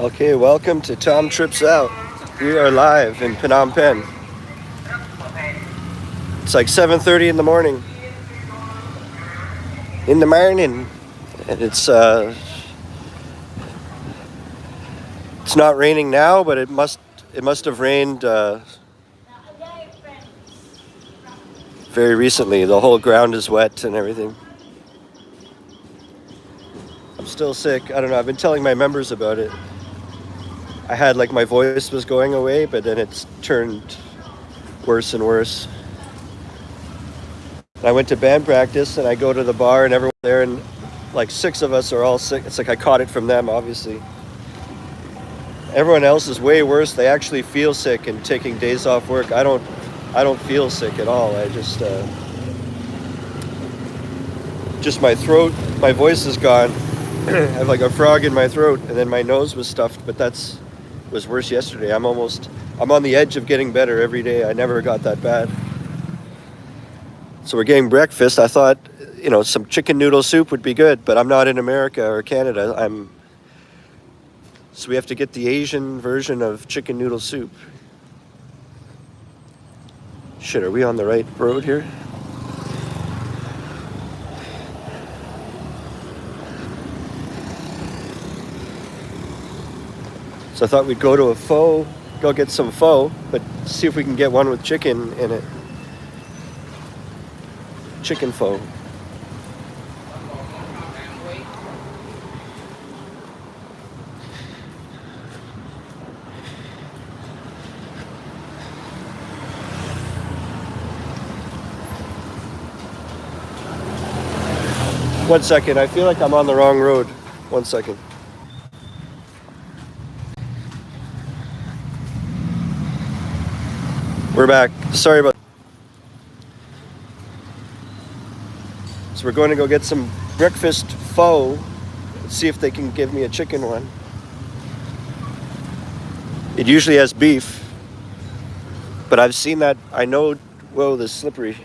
Okay, welcome to Tom Trips Out. We are live in Phnom Penh. It's like 7:30 in the morning. And it's not raining now, but it must have rained very recently. The whole ground is wet and everything. I'm still sick. I don't know. I've been telling my members about it. I had like my voice was going away, but then it's turned worse and worse. And I went to band practice and I go to the bar and everyone's there and like 6 of us are all sick. It's like I caught it from them, obviously. Everyone else is way worse. They actually feel sick and taking days off work. I don't feel sick at all. I just my throat, my voice is gone. I have like a frog in my throat, and then my nose was stuffed, but was worse yesterday. I'm on the edge of getting better every day. I never got that bad. So we're getting breakfast. I thought, some chicken noodle soup would be good, but I'm not in America or Canada. So we have to get the Asian version of chicken noodle soup. Shit, are we on the right road here? So I thought we'd go to go get some pho, but see if we can get one with chicken in it. Chicken pho. One second, I feel like I'm on the wrong road. 1 second. We're back. Sorry about. So we're going to go get some breakfast pho. See if they can give me a chicken one. It usually has beef, but I've seen that. I know. Whoa, this is slippery.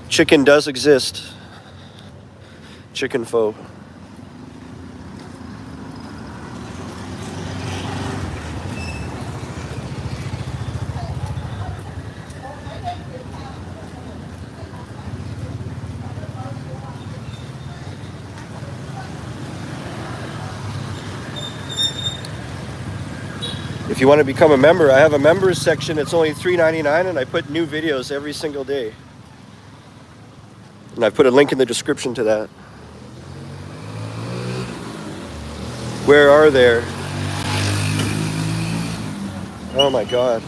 Chicken does exist. Chicken pho. If you want to become a member, I have a members section. It's only $3.99, and I put new videos every single day. And I put a link in the description to that. Where are there? Oh my God.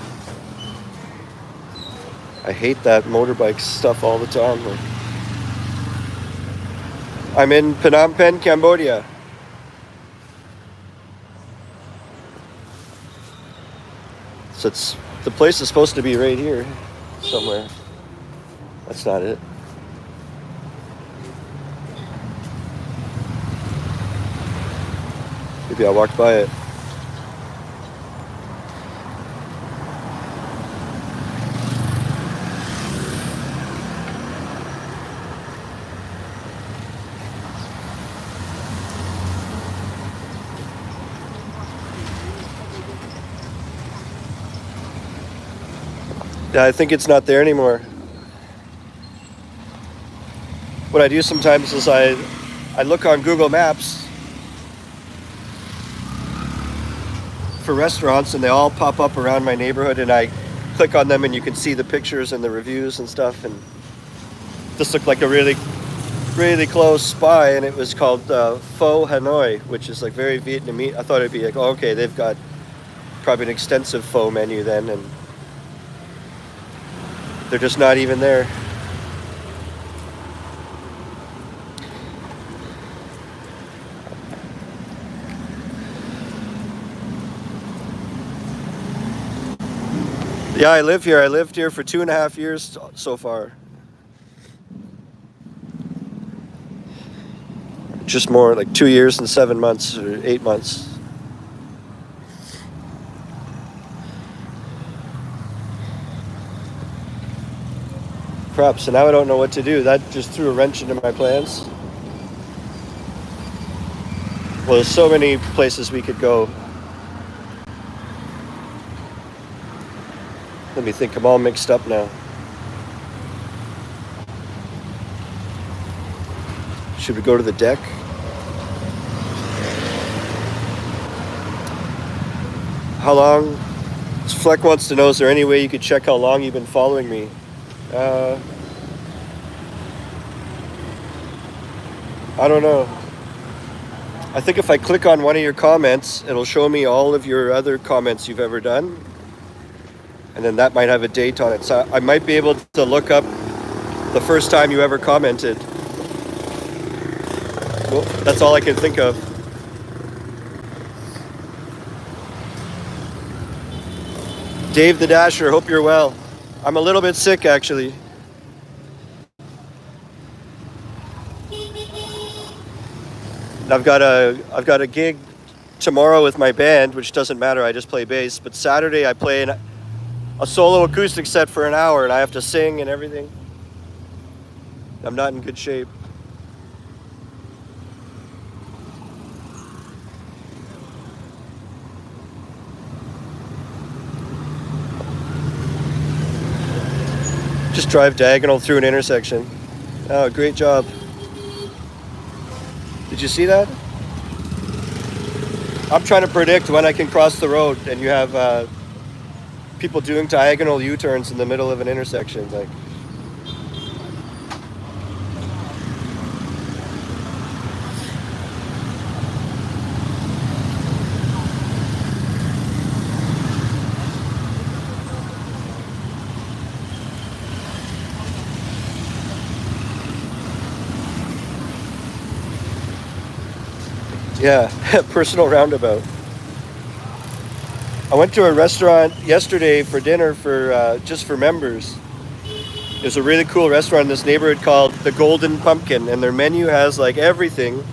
I hate that motorbike stuff all the time. I'm in Phnom Penh, Cambodia. So the place is supposed to be right here somewhere. That's not it. Maybe I walked by it. Yeah, I think it's not there anymore. What I do sometimes is I look on Google Maps for restaurants, and they all pop up around my neighborhood, and I click on them and you can see the pictures and the reviews and stuff. And this looked like a really, really close by, and it was called Pho Hanoi, which is like very Vietnamese. I thought it'd be like, oh, okay, they've got probably an extensive pho menu then, and they're just not even there. Yeah, I live here. I lived here for 2.5 years so far. Just more like 2 years and 7 months or 8 months. Crap, so now I don't know what to do. That just threw a wrench into my plans. Well, there's so many places we could go. Let me think, I'm all mixed up now. Should we go to the deck? How long? Fleck wants to know, is there any way you could check how long you've been following me? I don't know. I think if I click on one of your comments, it'll show me all of your other comments you've ever done. And then that might have a date on it. So I might be able to look up the first time you ever commented. Well, that's all I can think of. Dave the Dasher, hope you're well. I'm a little bit sick, actually. I've got a gig tomorrow with my band, which doesn't matter, I just play bass. But Saturday I play a solo acoustic set for an hour, and I have to sing and everything. I'm not in good shape. Just drive diagonal through an intersection. Oh, great job. Did you see that? I'm trying to predict when I can cross the road, and you have people doing diagonal U-turns in the middle of an intersection. Like, yeah, personal roundabout. I went to a restaurant yesterday for dinner for just for members. There's a really cool restaurant in this neighborhood called the Golden Pumpkin, and their menu has like everything,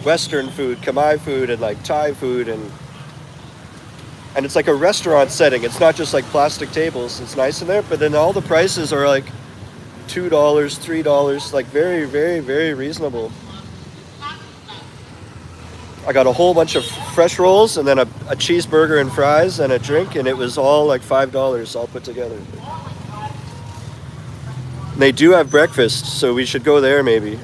Western food, Khmer food, and like Thai food, and it's like a restaurant setting. It's not just like plastic tables. It's nice in there, but then all the prices are like $2, $3, like very, very, very reasonable. I got a whole bunch of fresh rolls and then a cheeseburger and fries and a drink, and it was all like $5 all put together. And they do have breakfast, so we should go there maybe.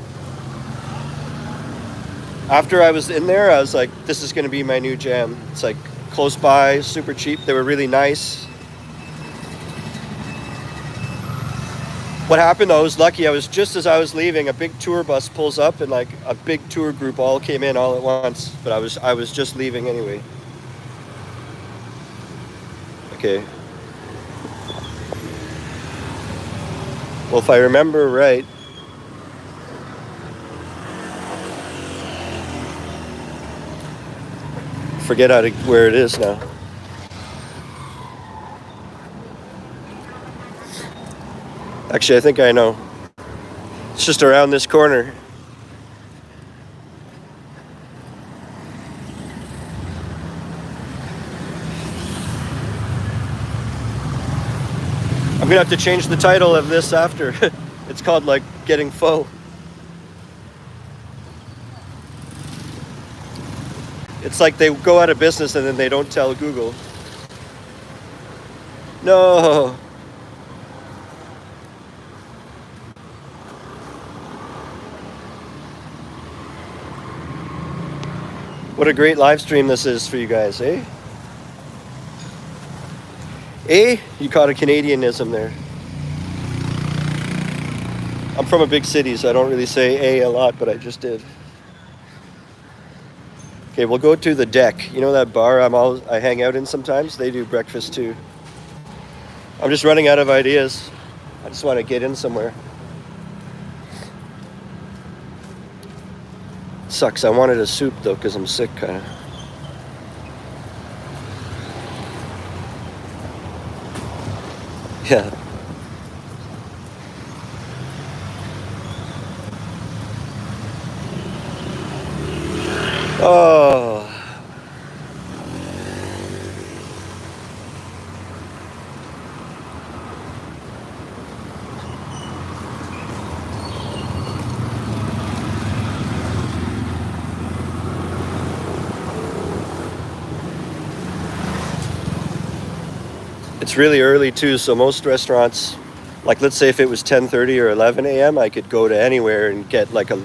After I was in there, I was like, this is going to be my new jam. It's like close by, super cheap. They were really nice. What happened though, I was lucky. I was just as I was leaving, a big tour bus pulls up, and like a big tour group all came in all at once. But I was just leaving anyway. Okay. Well, if I remember right, forget where it is now. Actually, I think I know. It's just around this corner. I'm gonna have to change the title of this after. It's called like Getting Pho. It's like they go out of business and then they don't tell Google. No. What a great live stream this is for you guys, eh? Eh? You caught a Canadianism there. I'm from a big city, so I don't really say a lot, but I just did. Okay, we'll go to the deck. You know that bar I hang out in sometimes? They do breakfast too. I'm just running out of ideas. I just want to get in somewhere. Sucks. I wanted a soup though because I'm sick, kind of. Yeah. Oh. it's really early too, so most restaurants, like let's say if it was 10:30 or 11 a.m., I could go to anywhere and get like a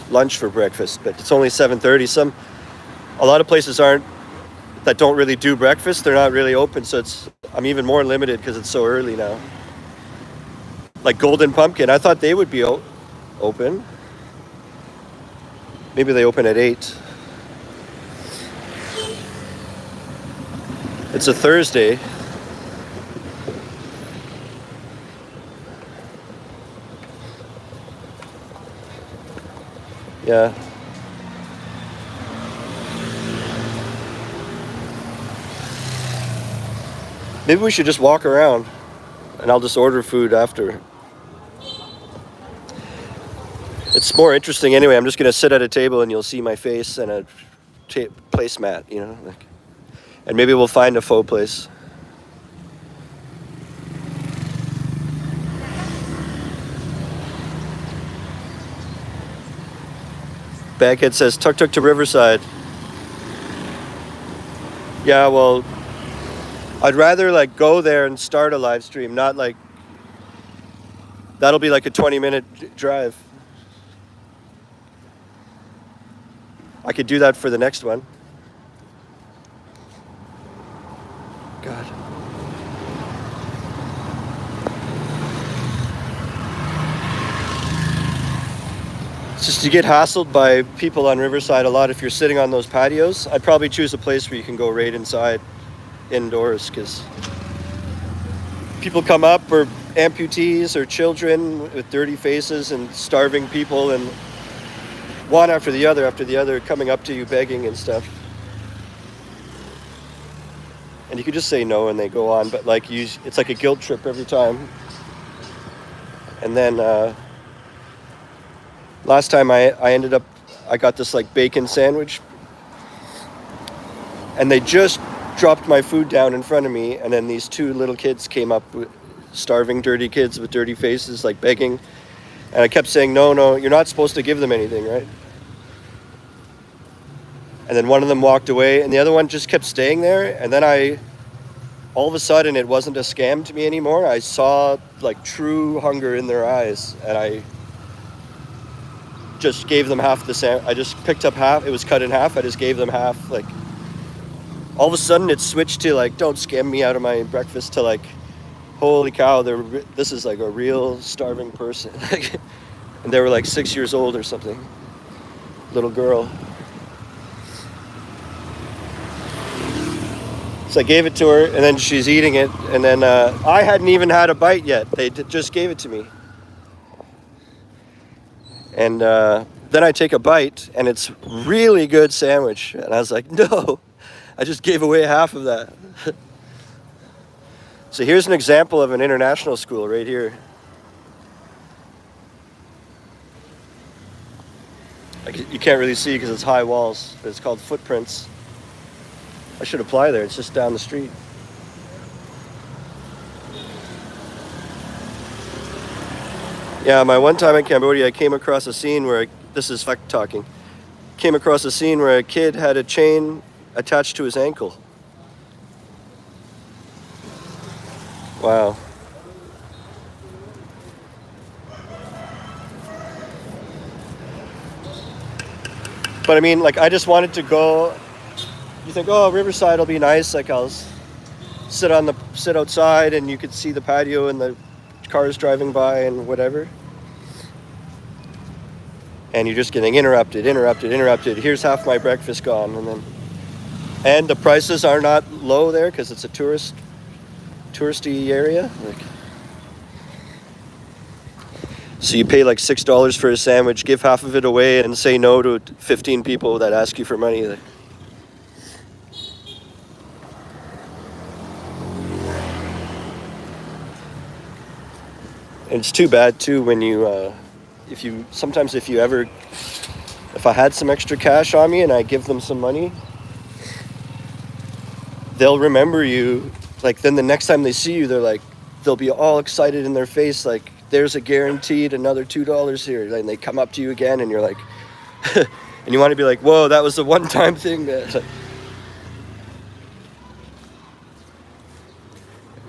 lunch for breakfast, but it's only 7:30. A lot of places that don't really do breakfast, they're not really open, so I'm even more limited because it's so early now. Like Golden Pumpkin, I thought they would be open. Maybe they open at 8. It's a Thursday. Yeah. Maybe we should just walk around and I'll just order food after. It's more interesting anyway. I'm just going to sit at a table and you'll see my face and a placemat, you know, like, and maybe we'll find a faux place. Baghead says tuk-tuk to Riverside. Yeah, well, I'd rather like go there and start a live stream, not like, that'll be like a 20-minute drive. I could do that for the next one. God. It's just you get hassled by people on Riverside a lot if you're sitting on those patios. I'd probably choose a place where you can go right inside, indoors, because people come up, or amputees or children with dirty faces and starving people, and one after the other coming up to you begging and stuff. And you could just say no and they go on, but like it's like a guilt trip every time. And then last time I got this like bacon sandwich, and they just dropped my food down in front of me, and then these two little kids came up, starving dirty kids with dirty faces, like begging. And I kept saying, no, you're not supposed to give them anything, right? And then one of them walked away, and the other one just kept staying there. And then all of a sudden, it wasn't a scam to me anymore. I saw like true hunger in their eyes, and I just gave them half the sandwich. I just picked up half. It was cut in half. I just gave them half. Like, all of a sudden, it switched to like, don't scam me out of my breakfast, to like, holy cow, this is like a real starving person. And they were like 6 years old or something. Little girl. So I gave it to her, and then she's eating it, and then I hadn't even had a bite yet. They just gave it to me. And then I take a bite, and it's really good sandwich. And I was like, no, I just gave away half of that. So here's an example of an international school right here. You can't really see because it's high walls, but it's called Footprints. I should apply there. It's just down the street. Yeah, my one time in Cambodia, I came across a scene where, this is fact talking, came across a scene where a kid had a chain attached to his ankle. Wow. But I mean, like, I just wanted to go. You think, oh, Riverside will be nice. Like, I'll sit outside, and you could see the patio and the cars driving by and whatever. And you're just getting interrupted. Here's half my breakfast gone, and the prices are not low there because it's a touristy area. Like, so you pay like $6 for a sandwich, give half of it away, and say no to 15 people that ask you for money. And it's too bad too when you, if I had some extra cash on me and I give them some money, they'll remember you. Like, then the next time they see you, they'll be all excited in their face, like, there's a guaranteed another $2 here. And they come up to you again, and you're like, and you want to be like, whoa, that was a one-time thing.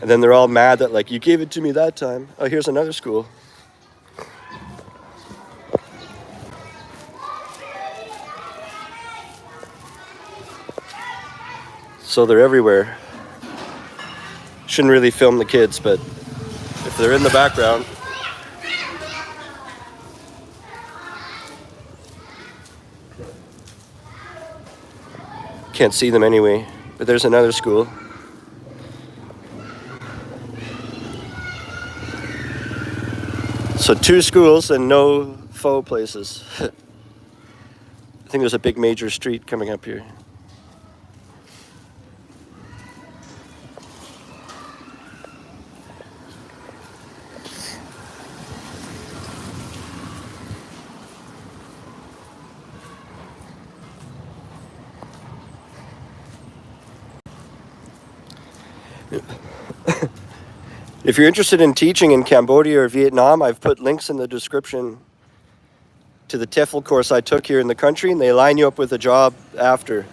And And then they're all mad that, like, you gave it to me that time. Oh, here's another school. So they're everywhere. Shouldn't really film the kids, but if they're in the background. Can't see them anyway, but there's another school. So 2 schools and no faux places. I think there's a big major street coming up here. If you're interested in teaching in Cambodia or Vietnam, I've put links in the description to the TEFL course I took here in the country, and they line you up with a job after.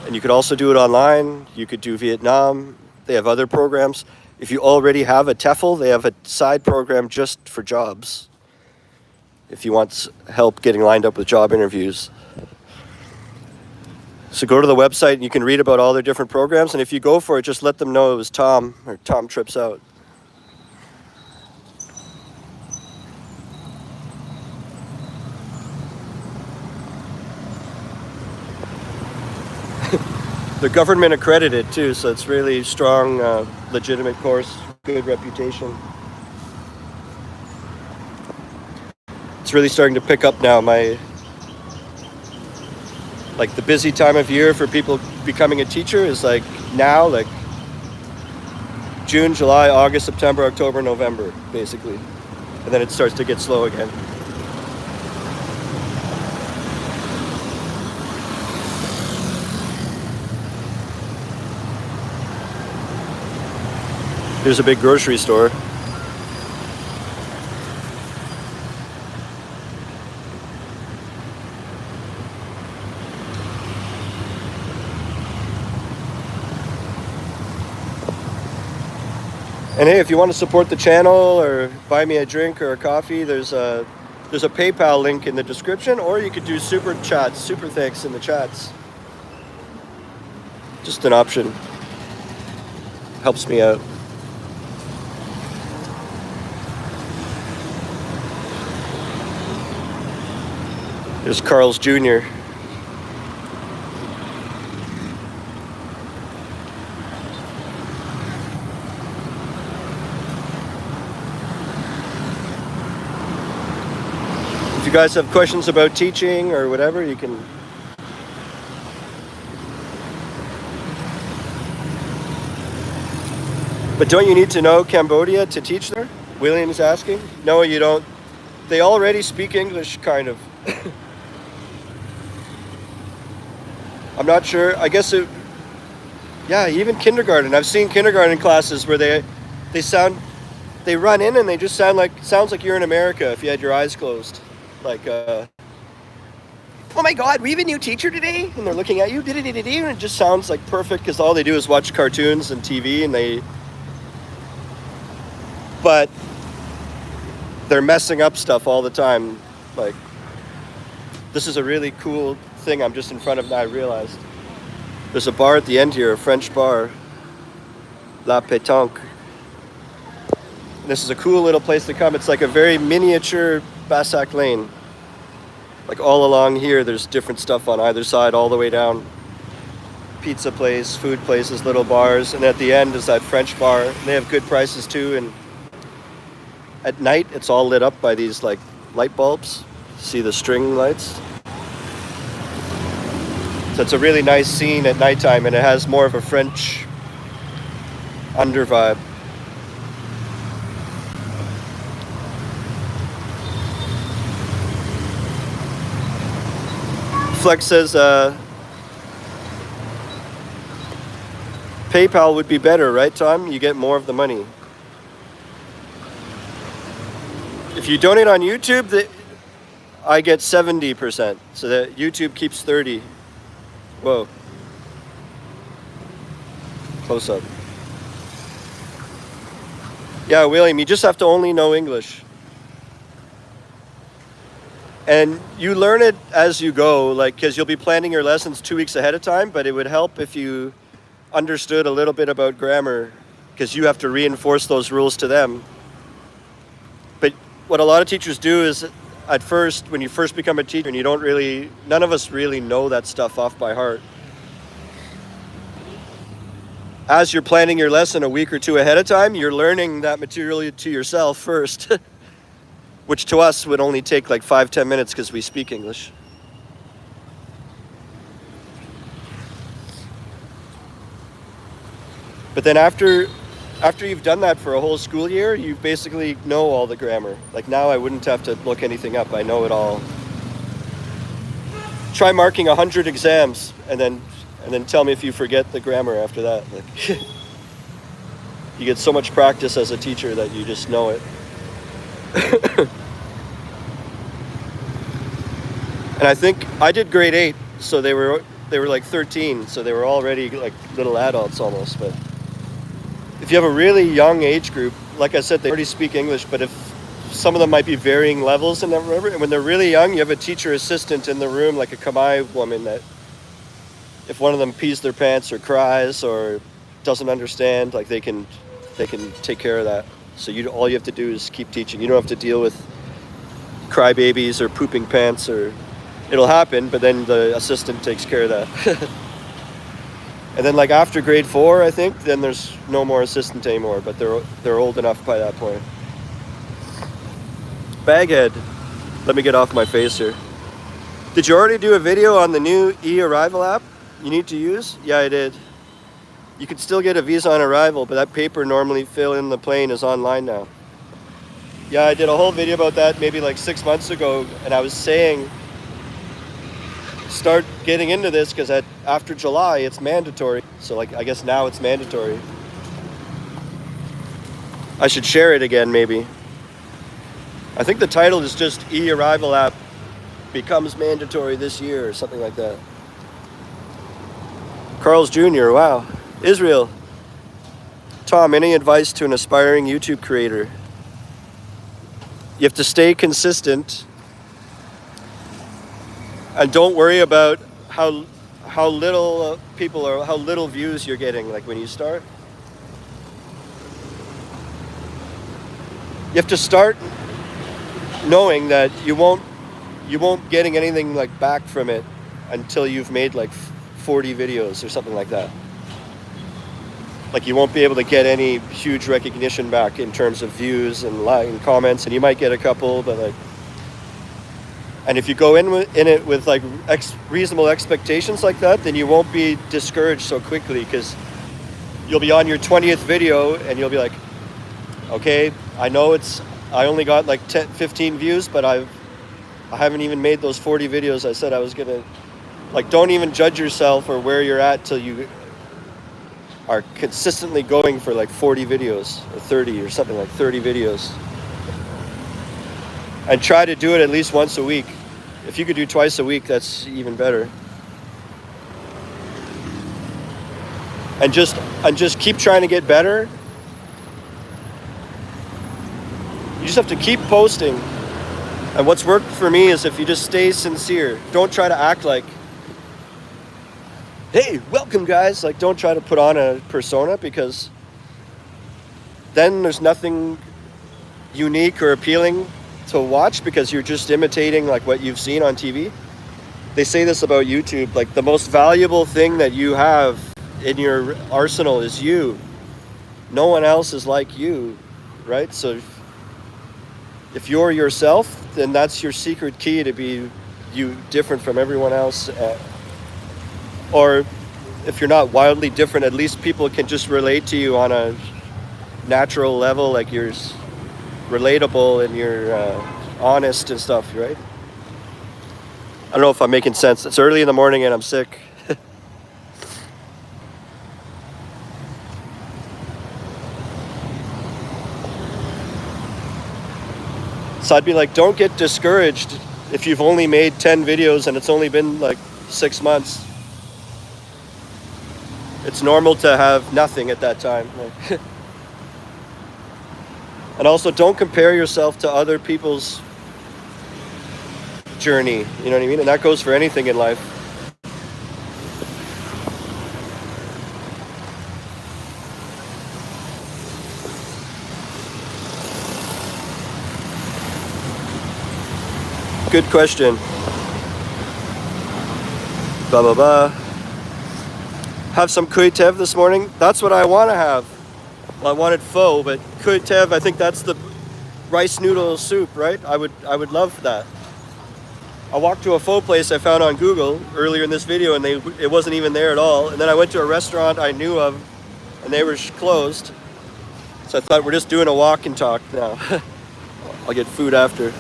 And you could also do it online. You could do Vietnam. They have other programs. If you already have a TEFL, they have a side program just for jobs. If you want help getting lined up with job interviews. So go to the website and you can read about all their different programs. And if you go for it, just let them know it was Tom, or Tom Trips Out. They're government accredited too, so it's really strong, legitimate course, good reputation. It's really starting to pick up now. Like the busy time of year for people becoming a teacher is like now, like June, July, August, September, October, November, basically. And then it starts to get slow again. There's a big grocery store. And hey, if you want to support the channel or buy me a drink or a coffee, there's a PayPal link in the description, or you could do super chats, super thanks in the chats. Just an option. Helps me out. There's Carl's Jr. If you guys have questions about teaching or whatever, you can. But don't you need to know Cambodia to teach there? William's asking. No, you don't. They already speak English, kind of. I'm not sure. I guess it. Yeah, even kindergarten. I've seen kindergarten classes where they run in and they just sounds like you're in America if you had your eyes closed. Like, oh my God, we have a new teacher today, and they're looking at you, and it just sounds like perfect because all they do is watch cartoons and TV, but they're messing up stuff all the time. Like, this is a really cool thing I'm just in front of now. I realized there's a bar at the end here, a French bar, La Pétanque. And this is a cool little place to come. It's like a very miniature Bassac Lane. Like all along here, there's different stuff on either side, all the way down. Pizza place, food places, little bars, and at the end is that French bar. And they have good prices too. And at night, it's all lit up by these like light bulbs. See the string lights? So it's a really nice scene at nighttime, and it has more of a French under vibe. Flex says PayPal would be better, right, Tom? You get more of the money. If you donate on YouTube, I get 70%, so that YouTube keeps 30%. Whoa. Close up. Yeah, William, you just have to only know English. And you learn it as you go, like, because you'll be planning your lessons 2 weeks ahead of time, but it would help if you understood a little bit about grammar, because you have to reinforce those rules to them. But what a lot of teachers do is, at first, when you first become a teacher, and you don't really, none of us really know that stuff off by heart. As you're planning your lesson a week or two ahead of time, you're learning that material to yourself first, which to us would only take like 5-10 minutes because we speak English. But then after you've done that for a whole school year, you basically know all the grammar. Like now I wouldn't have to look anything up. I know it all. Try marking 100 exams and then tell me if you forget the grammar after that. Like, you get so much practice as a teacher that you just know it. And I think I did grade 8, so they were like 13, so they were already like little adults almost. But if you have a really young age group, like I said, they already speak English, but if some of them might be varying levels, and when they're really young, you have a teacher assistant in the room, like a Khmer woman, that if one of them pees their pants or cries or doesn't understand, like they can take care of that. So all you have to do is keep teaching. You don't have to deal with crybabies or pooping pants, or it'll happen, but then the assistant takes care of that. And then like after grade 4, I think, then there's no more assistant anymore, but they're old enough by that point. Baghead, let me get off my face here. Did you already do a video on the new e-arrival app you need to use? Yeah, I did. You could still get a visa on arrival, but that paper normally fill in the plane is online now. Yeah, I did a whole video about that maybe like 6 months ago, and I was saying start getting into this because after July it's mandatory. So like I guess now it's mandatory. I should share it again maybe. I think the title is just e-arrival app becomes mandatory this year or something like that. Carl's Jr., wow. Israel. Tom, any advice to an aspiring YouTube creator? You have to stay consistent. And don't worry about how little people or how little views you're getting, like when you start. You have to start knowing that you won't getting anything like back from it until you've made like 40 videos or something like that. Like you won't be able to get any huge recognition back in terms of views and comments, and you might get a couple, but like. And if you go in it with like reasonable expectations like that, then you won't be discouraged so quickly, because you'll be on your 20th video and you'll be like, okay, I know I only got like 10, 15 views, but I haven't even made those 40 videos I said I was gonna. Like, don't even judge yourself or where you're at till you are consistently going for like 40 videos or 30 or something, like 30 videos. And try to do it at least once a week. If you could do twice a week, that's even better. And just keep trying to get better. You just have to keep posting. And what's worked for me is if you just stay sincere. Don't try to act like, hey, welcome guys. Like, don't try to put on a persona, because then there's nothing unique or appealing to watch, because you're just imitating like what you've seen on TV. They say this about YouTube, like the most valuable thing that you have in your arsenal is you. No one else is like you, right? So if you're yourself, then that's your secret key to be you, different from everyone else. Or if you're not wildly different, at least people can just relate to you on a natural level, like you're relatable and you're honest and stuff, right? I don't know if I'm making sense. It's early in the morning and I'm sick. So I'd be like, don't get discouraged if you've only made 10 videos and it's only been like 6 months. It's normal to have nothing at that time. And also, don't compare yourself to other people's journey. You know what I mean? And that goes for anything in life. Good question. Blah, blah, blah. Have some kuy tev this morning. That's what I want to have. Well, I wanted pho, but kuy tev, I think that's the rice noodle soup, right? I would love that. I walked to a pho place I found on Google earlier in this video, and it wasn't even there at all. And then I went to a restaurant I knew of, and they were closed. So I thought we're just doing a walk and talk now. I'll get food after.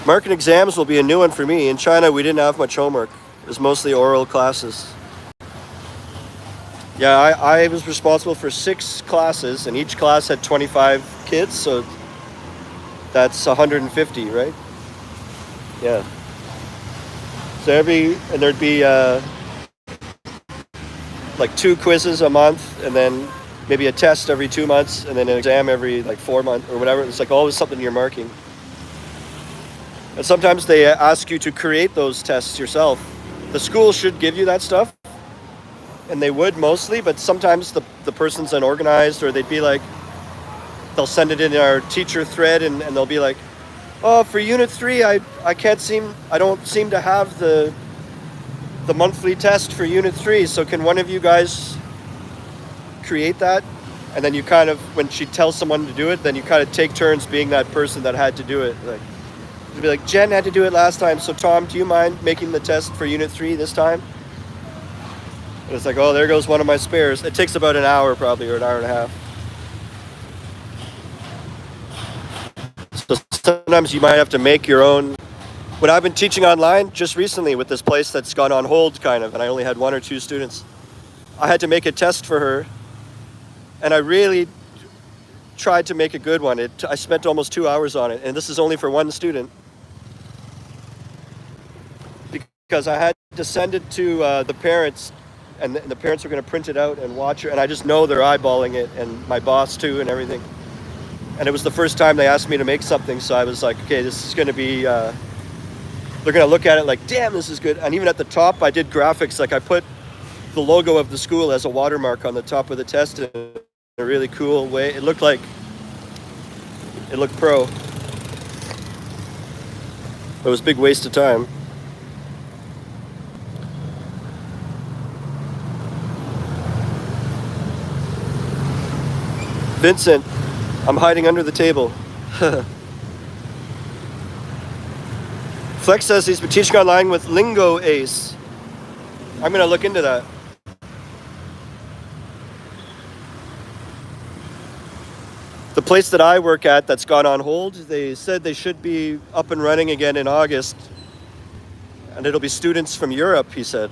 Marking exams will be a new one for me. In China, we didn't have much homework. It was mostly oral classes. Yeah, I was responsible for 6 classes, and each class had 25 kids, so that's 150, right? Yeah. So and there'd be like 2 quizzes a month, and then maybe a test every 2 months, and then an exam every like 4 months or whatever. It's like always something you're marking. And sometimes they ask you to create those tests yourself. The school should give you that stuff, and they would mostly, but sometimes the person's unorganized, or they'd be like, they'll send it in our teacher thread, and they'll be like, oh, for unit 3, I don't seem to have the monthly test for unit 3, so can one of you guys create that? And then you kind of, when she tells someone to do it, then you kind of take turns being that person that had to do it. Like, it'd be like, Jen had to do it last time, so Tom, do you mind making the test for unit 3 this time? And it's like, oh, there goes one of my spares. It takes about an hour probably, or an hour and a half. So sometimes you might have to make your own. When I've been teaching online just recently with this place that's gone on hold kind of, and I only had 1 or 2 students, I had to make a test for her, and I really tried to make a good one. I spent almost 2 hours on it, and this is only for 1 student, because I had to send it to the parents, and the parents were going to print it out and watch it, and I just know they're eyeballing it, and my boss too, and everything. And it was the first time they asked me to make something, so I was like, okay, this is going to be, they're going to look at it like, damn, this is good. And even at the top, I did graphics, like I put the logo of the school as a watermark on the top of the test in a really cool way. It looked pro. It was a big waste of time. Vincent, I'm hiding under the table. Flex says he's been teaching online with Lingo Ace. I'm going to look into that. The place that I work at that's gone on hold, they said they should be up and running again in August. And it'll be students from Europe, he said.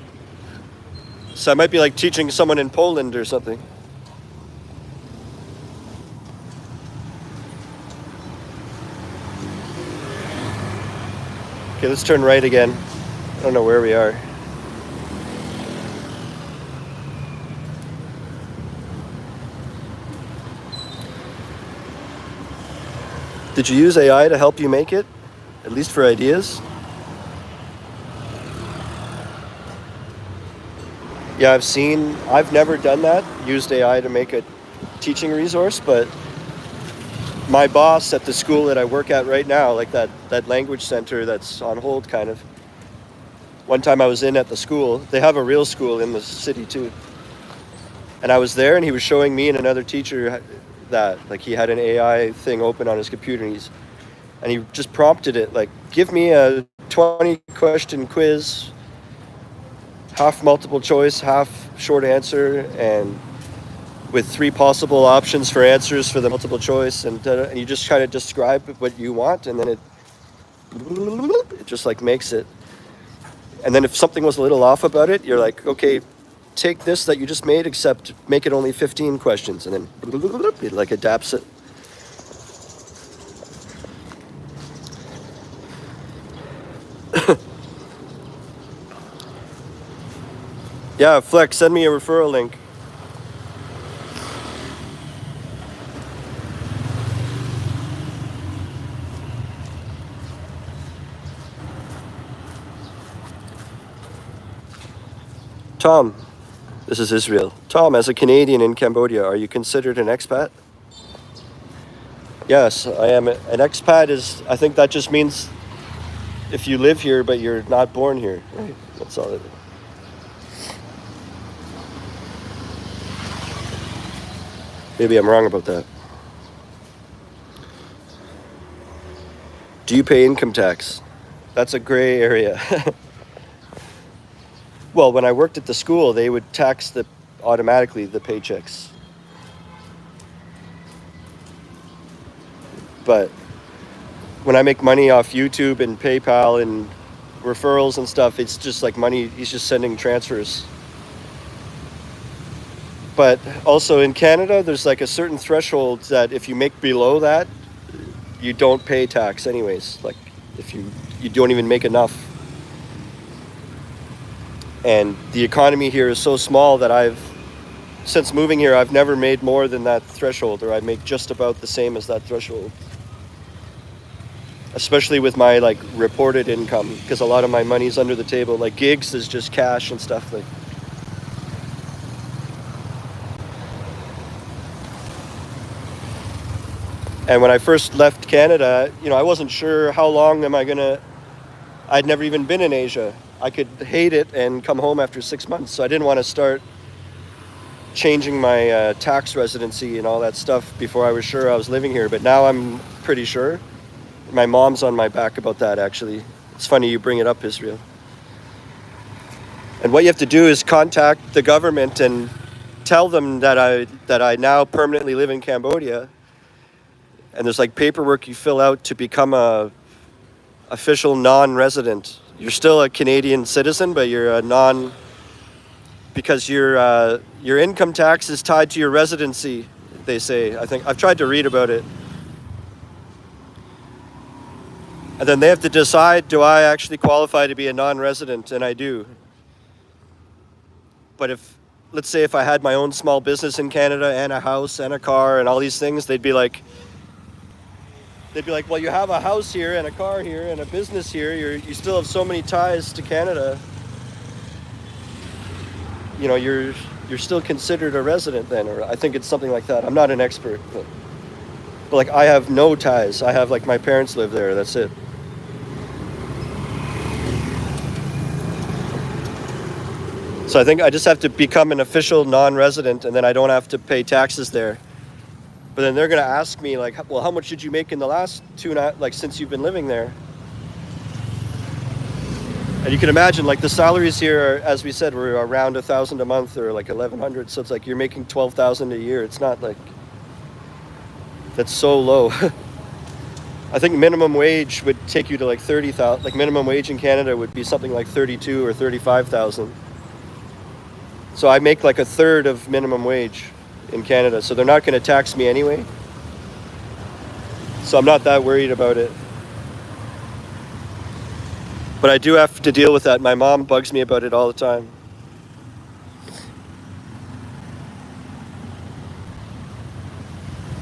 So I might be like teaching someone in Poland or something. Okay, let's turn right again. I don't know where we are. Did you use AI to help you make it? At least for ideas? Yeah, I've never done that, used AI to make a teaching resource, but my boss at the school that I work at right now, like that language center that's on hold kind of, one time I was in at the school, they have a real school in the city too. And I was there, and he was showing me and another teacher that, like, he had an AI thing open on his computer, and he just prompted it, like, give me a 20 question quiz, half multiple choice, half short answer, and with 3 possible options for answers for the multiple choice, and you just kind of describe what you want, and then it just like makes it. And then if something was a little off about it, you're like, okay, take this that you just made, except make it only 15 questions, and then it like adapts it. Yeah, Flex, send me a referral link. Tom, this is Israel. Tom, as a Canadian in Cambodia, are you considered an expat? Yes, I am. An expat is, I think that just means if you live here but you're not born here. Right? That's all it is. Maybe I'm wrong about that. Do you pay income tax? That's a gray area. Well, when I worked at the school, they would tax automatically the paychecks. But when I make money off YouTube and PayPal and referrals and stuff, it's just like money, he's just sending transfers. But also in Canada, there's like a certain threshold that if you make below that, you don't pay tax anyways. Like if you don't even make enough. And the economy here is so small that since moving here, I've never made more than that threshold, or I make just about the same as that threshold. Especially with my like reported income, because a lot of my money's under the table. Like gigs is just cash and stuff like. And when I first left Canada, I wasn't sure how long I'd never even been in Asia. I could hate it and come home after 6 months. So I didn't want to start changing my tax residency and all that stuff before I was sure I was living here. But now I'm pretty sure. My mom's on my back about that, actually. It's funny you bring it up, Israel. And what you have to do is contact the government and tell them that I now permanently live in Cambodia. And there's like paperwork you fill out to become a official non-resident. You're still a Canadian citizen, but you're a because your income tax is tied to your residency, they say. I think I've tried to read about it. And then they have to decide, do I actually qualify to be a non-resident? And I do. But let's say if I had my own small business in Canada and a house and a car and all these things, they'd be like, well, you have a house here and a car here and a business here. You still have so many ties to Canada. You're still considered a resident then, or I think it's something like that. I'm not an expert, but like I have no ties. I have like my parents live there. That's it. So I think I just have to become an official non-resident, and then I don't have to pay taxes there. But then they're going to ask me like, well, how much did you make in the last since you've been living there? And you can imagine like the salaries here, as we said, were around $1,000 a month or like 1,100. So it's like you're making 12,000 a year. It's not like, that's so low. I think minimum wage would take you to like 30,000. Like minimum wage in Canada would be something like 32 or 35,000. So I make like a third of minimum wage in Canada, so they're not going to tax me anyway. So I'm not that worried about it. But I do have to deal with that. My mom bugs me about it all the time.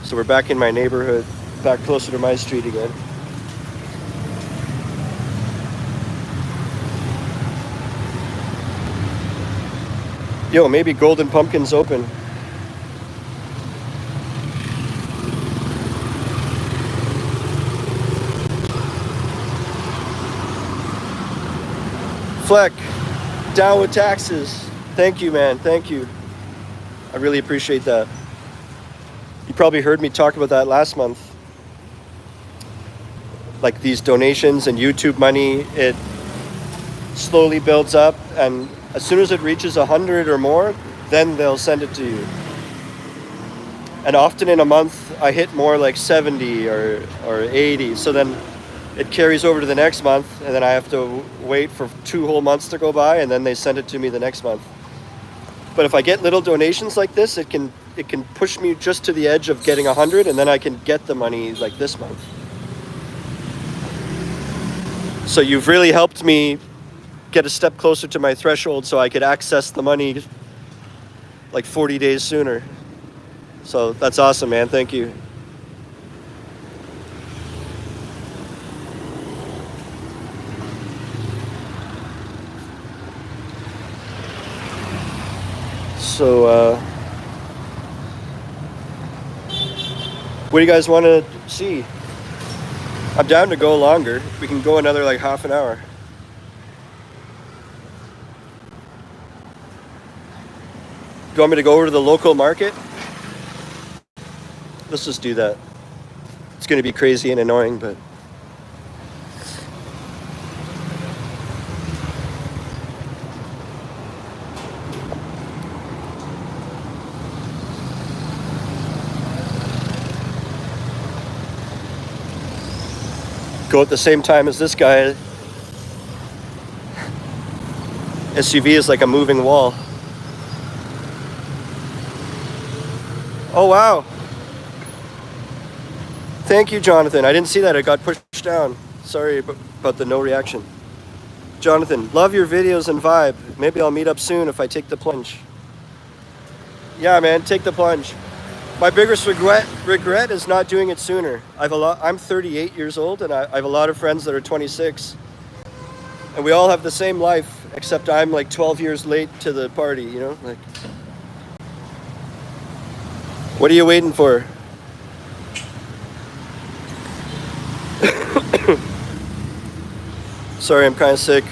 So we're back in my neighborhood, back closer to my street again. Yo, maybe Golden Pumpkin's open. Fleck, down with taxes. Thank you, man. Thank you. I really appreciate that. You probably heard me talk about that last month. Like these donations and YouTube money, it slowly builds up, and as soon as it reaches 100 or more, then they'll send it to you. And often in a month, I hit more like 70 or 80. So then it carries over to the next month, and then I have to wait for 2 whole months to go by, and then they send it to me the next month. But if I get little donations like this, it can push me just to the edge of getting 100, and then I can get the money like this month. So you've really helped me get a step closer to my threshold so I could access the money like 40 days sooner. So that's awesome, man. Thank you. So, what do you guys want to see? I'm down to go longer. We can go another like half an hour. Do you want me to go over to the local market? Let's just do that. It's going to be crazy and annoying, but... go at the same time as this guy. SUV is like a moving wall. Oh, wow. Thank you, Jonathan. I didn't see that. It got pushed down. Sorry about the no reaction. Jonathan, love your videos and vibe. Maybe I'll meet up soon if I take the plunge. Yeah, man, take the plunge. My biggest regret is not doing it sooner. I'm 38 years old, and I have a lot of friends that are 26. And we all have the same life, except I'm like 12 years late to the party, you know? Like, what are you waiting for? Sorry, I'm kind of sick.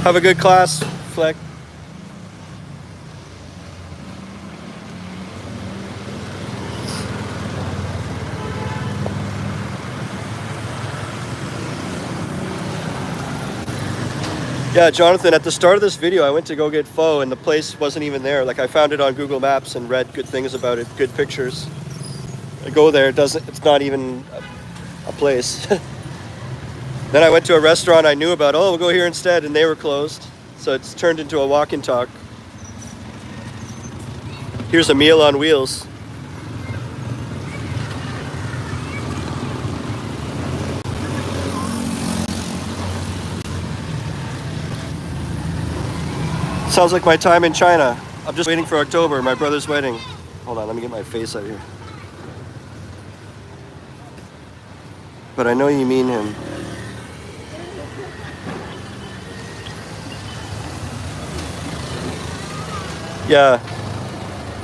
Have a good class, Fleck. Yeah, Jonathan, at the start of this video, I went to go get pho and the place wasn't even there. Like, I found it on Google Maps and read good things about it, good pictures. I go there, it's not even a place. Then I went to a restaurant I knew about. Oh, we'll go here instead, and they were closed. So it's turned into a walk and talk. Here's a meal on wheels. Sounds like my time in China. I'm just waiting for October, my brother's wedding. Hold on, let me get my face out here. But I know you mean him. Yeah.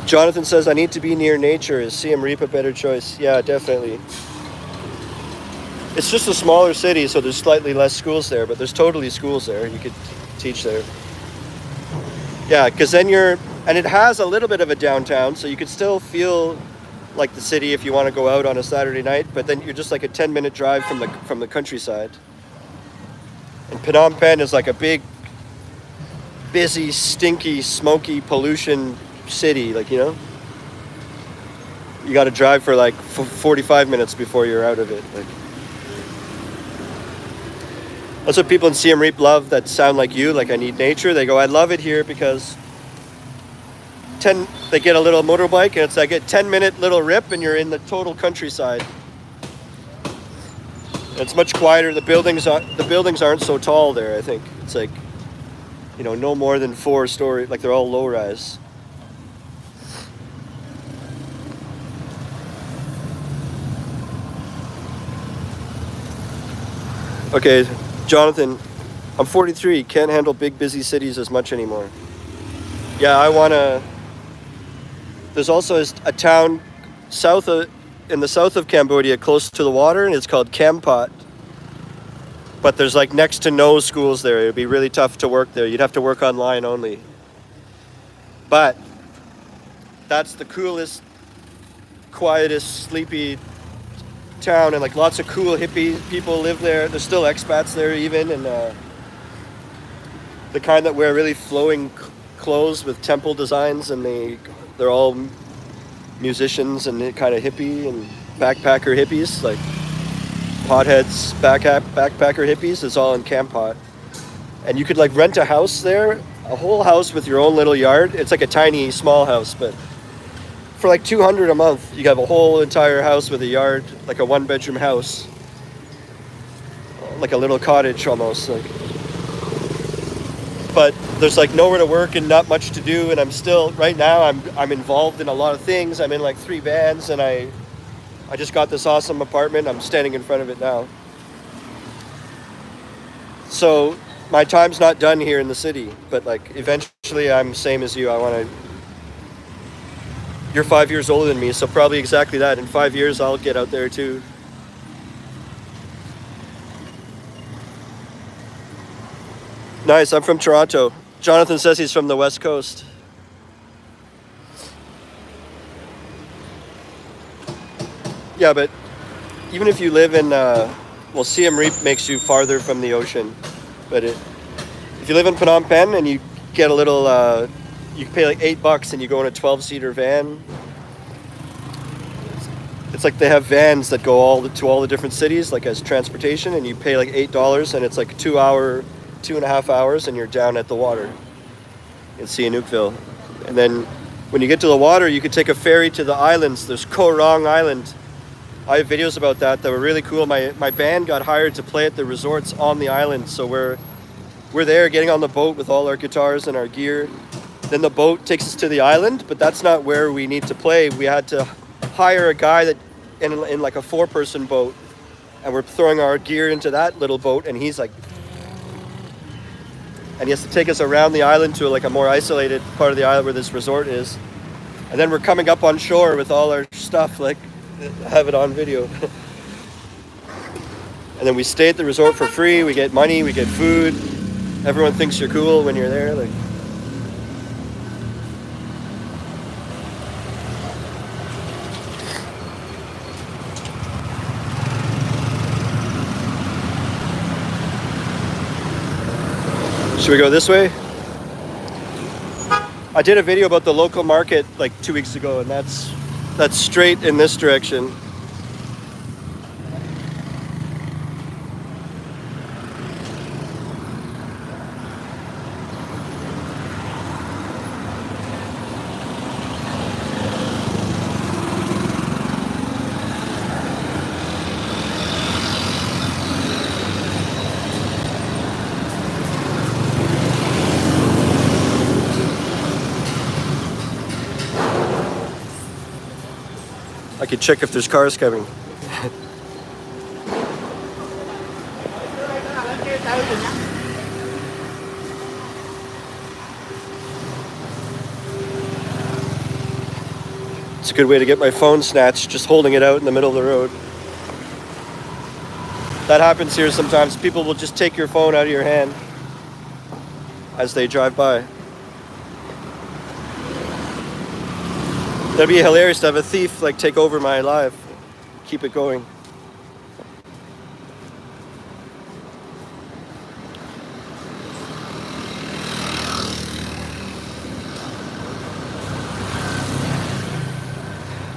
Jonathan says, I need to be near nature. Is Siem Reap a better choice? Yeah, definitely. It's just a smaller city, so there's slightly less schools there, but there's totally schools there. You could teach there. Yeah, because then and it has a little bit of a downtown, so you could still feel like the city if you want to go out on a Saturday night, but then you're just like a 10-minute drive from the countryside. And Phnom Penh is like a big, busy, stinky, smoky, pollution city, like, you know? You got to drive for like 45 minutes before you're out of it. Like, that's what people in Siem Reap love that sound like you, like I need nature. They go, I love it here because they get a little motorbike and it's like a 10-minute little rip and you're in the total countryside. It's much quieter. The buildings aren't so tall there, I think. It's like, you know, no more than 4 story, like they're all low rise. Okay, Jonathan, I'm 43, can't handle big busy cities as much anymore. Yeah, there's also a town in the south of Cambodia close to the water, and it's called Kampot. But there's like next to no schools there. It'd be really tough to work there. You'd have to work online only. But that's the coolest, quietest, sleepy town, and like lots of cool hippie people live there. There's still expats there even, and the kind that wear really flowing clothes with temple designs, and they're all musicians and kind of hippie and backpacker hippies, like potheads, backpacker hippies. It's all in Kampot. And you could like rent a house there, a whole house with your own little yard. It's like a tiny small house, but for like $200 a month, you have a whole entire house with a yard, like a 1-bedroom house, like a little cottage almost. Like, but there's like nowhere to work and not much to do. And right now I'm involved in a lot of things. I'm in like 3 bands, and I just got this awesome apartment. I'm standing in front of it now. So my time's not done here in the city, but like eventually I'm same as you. I want to. You're 5 years older than me, so probably exactly that. In 5 years, I'll get out there too. Nice. I'm from Toronto. Jonathan says he's from the West Coast. Yeah, but even if you live in, well, Siem Reap makes you farther from the ocean. But if you live in Phnom Penh and you get a little, you pay like $8 and you go in a 12-seater van. It's like they have vans that go to all the different cities, like as transportation, and you pay like $8 and it's like 2.5 hours, and you're down at the water in Sihanoukville. And then when you get to the water, you could take a ferry to the islands. There's Koh Rong Island. I have videos about that were really cool. My band got hired to play at the resorts on the island, so we're there getting on the boat with all our guitars and our gear. Then the boat takes us to the island, but that's not where we need to play. We had to hire a guy that in like a 4-person boat, and we're throwing our gear into that little boat, and he has to take us around the island to like a more isolated part of the island where this resort is. And then we're coming up on shore with all our stuff, like I have it on video. And then we stay at the resort for free. We get money, we get food. Everyone thinks you're cool when you're there. Like, should we go this way? I did a video about the local market like 2 weeks ago, and that's straight in this direction. I could check if there's cars coming. It's a good way to get my phone snatched, just holding it out in the middle of the road. That happens here sometimes. People will just take your phone out of your hand as they drive by. That'd be hilarious to have a thief like take over my life. Keep it going.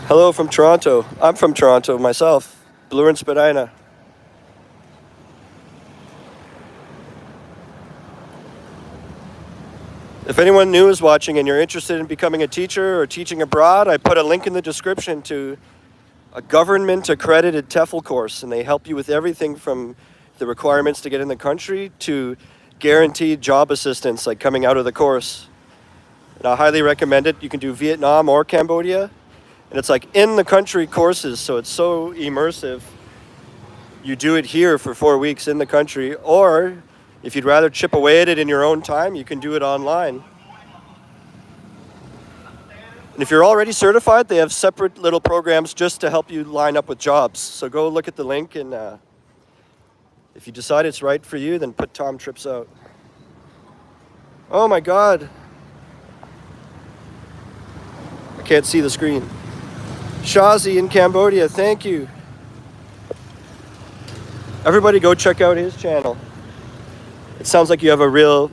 Hello from Toronto. I'm from Toronto myself. Blue and Spadina. If anyone new is watching and you're interested in becoming a teacher or teaching abroad, I put a link in the description to a government accredited TEFL course, and they help you with everything from the requirements to get in the country to guaranteed job assistance, like coming out of the course. And I highly recommend it. You can do Vietnam or Cambodia, and it's like in the country courses, so it's so immersive. You do it here for 4 weeks in the country, or if you'd rather chip away at it in your own time, you can do it online. And if you're already certified, they have separate little programs just to help you line up with jobs. So go look at the link, and if you decide it's right for you, then put Tom Trips out. Oh my God. I can't see the screen. Shazi in Cambodia, thank you. Everybody go check out his channel. It sounds like you have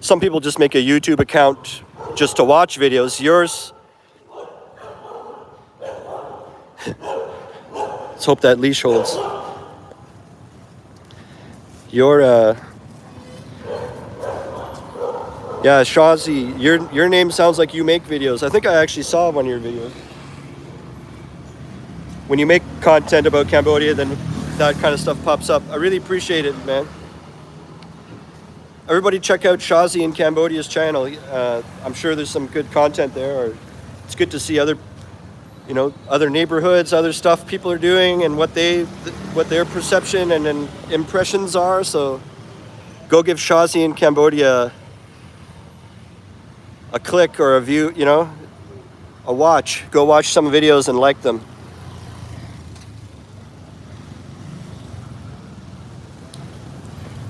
some people just make a YouTube account just to watch videos. Yours, let's hope that leash holds. Yeah, Shazi, your name sounds like you make videos. I think I actually saw one of your videos. When you make content about Cambodia, then that kind of stuff pops up. I really appreciate it, man. Everybody check out Shazi in Cambodia's channel. I'm sure there's some good content there. Or it's good to see other you know, other neighborhoods, other stuff people are doing, and what their perception and impressions are. So go give Shazi in Cambodia a click or a view, you know, a watch. Go watch some videos and like them.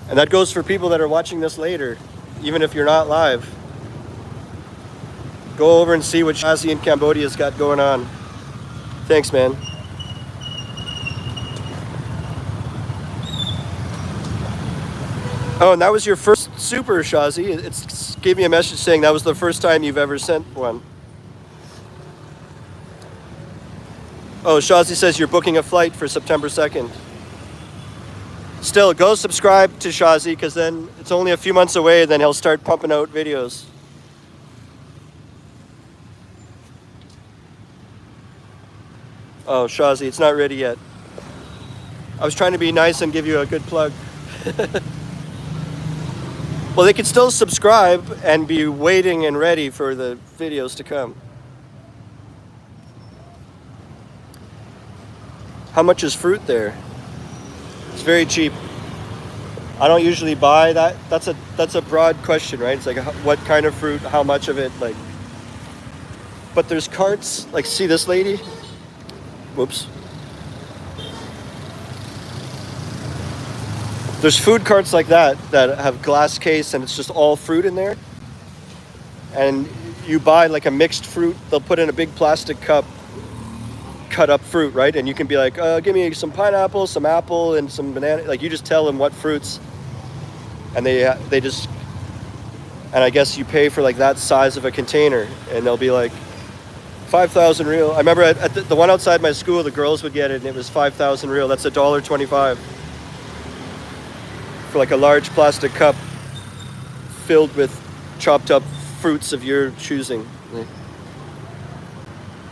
And that goes for people that are watching this later, even if you're not live. Go over and see what Shazi in Cambodia's got going on. Thanks, man. Oh, and that was your first super, Shazi. It gave me a message saying that was the first time you've ever sent one. Oh, Shazi says you're booking a flight for September 2nd. Still, go subscribe to Shazi, because then it's only a few months away, then he'll start pumping out videos. Oh, Shazi, it's not ready yet. I was trying to be nice and give you a good plug. Well, they could still subscribe and be waiting and ready for the videos to come. How much is fruit there? It's very cheap. I don't usually buy that. That's a broad question, right? It's like what kind of fruit, how much of it, like. But there's carts, like, see this lady? Whoops. There's food carts like that have glass case and it's just all fruit in there. And you buy like a mixed fruit, they'll put in a big plastic cup, cut up fruit, right? And you can be like, give me some pineapple, some apple, and some banana. Like, you just tell them what fruits, and they just, and I guess you pay for like that size of a container, and they'll be like 5,000 real. I remember at the one outside my school, the girls would get it, and it was 5,000 real. That's $1.25 for like a large plastic cup filled with chopped up fruits of your choosing.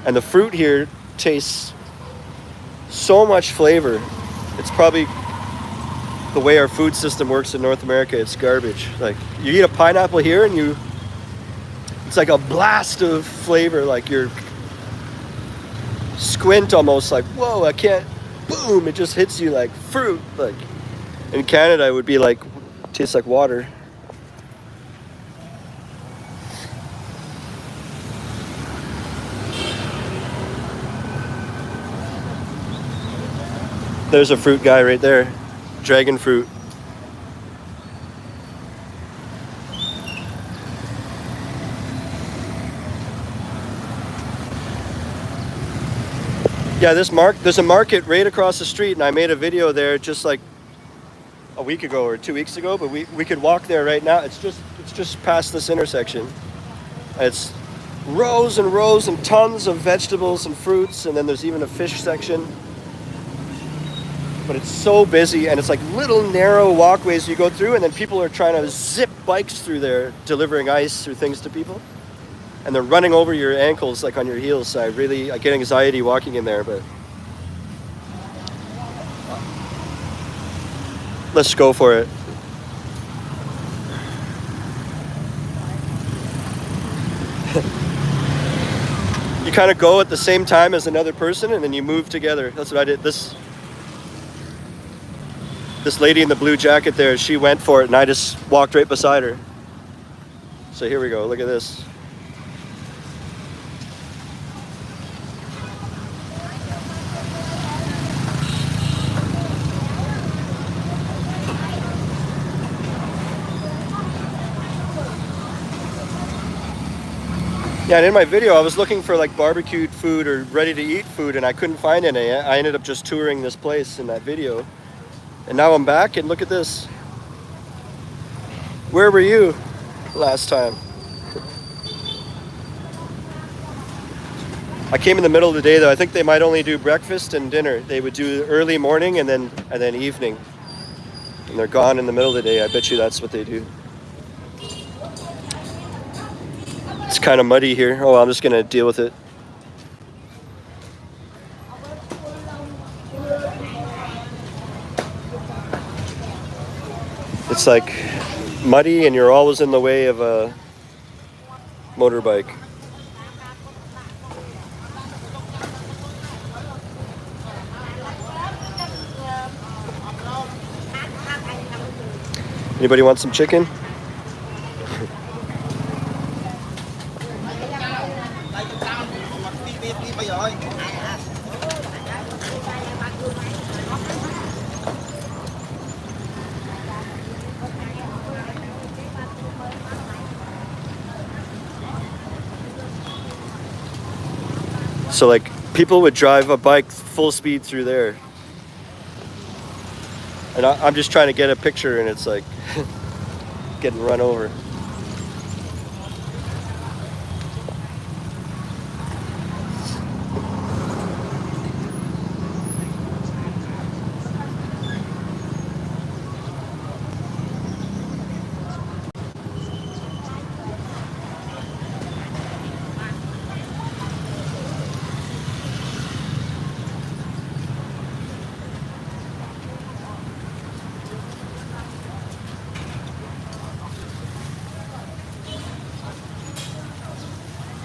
And the fruit here tastes so much flavor. It's probably the way our food system works in North America. It's garbage. Like, you eat a pineapple here and it's like a blast of flavor. Like, you're squint almost, like, whoa, I can't, boom, it just hits you like fruit. Like, in Canada, it would be like, tastes like water. There's a fruit guy right there. Dragon fruit. Yeah, there's a market right across the street, and I made a video there just like a week ago or 2 weeks ago, but we could walk there right now. It's just past this intersection. It's rows and rows and tons of vegetables and fruits, and then there's even a fish section. But it's so busy, and it's like little narrow walkways you go through, and then people are trying to zip bikes through there, delivering ice or things to people. And they're running over your ankles, like on your heels. So I get anxiety walking in there, but let's go for it. You kind of go at the same time as another person, and then you move together. That's what I did. This lady in the blue jacket there, she went for it, and I just walked right beside her. So here we go. Look at this. Yeah, and in my video, I was looking for like barbecued food or ready-to-eat food, and I couldn't find any. I ended up just touring this place in that video. And now I'm back, and look at this. Where were you last time? I came in the middle of the day, though. I think they might only do breakfast and dinner. They would do early morning and then evening. And they're gone in the middle of the day. I bet you that's what they do. It's kind of muddy here. Oh, I'm just going to deal with it. It's like muddy, and you're always in the way of a motorbike. Anybody want some chicken? So like people would drive a bike full speed through there. And I'm just trying to get a picture and it's like getting run over.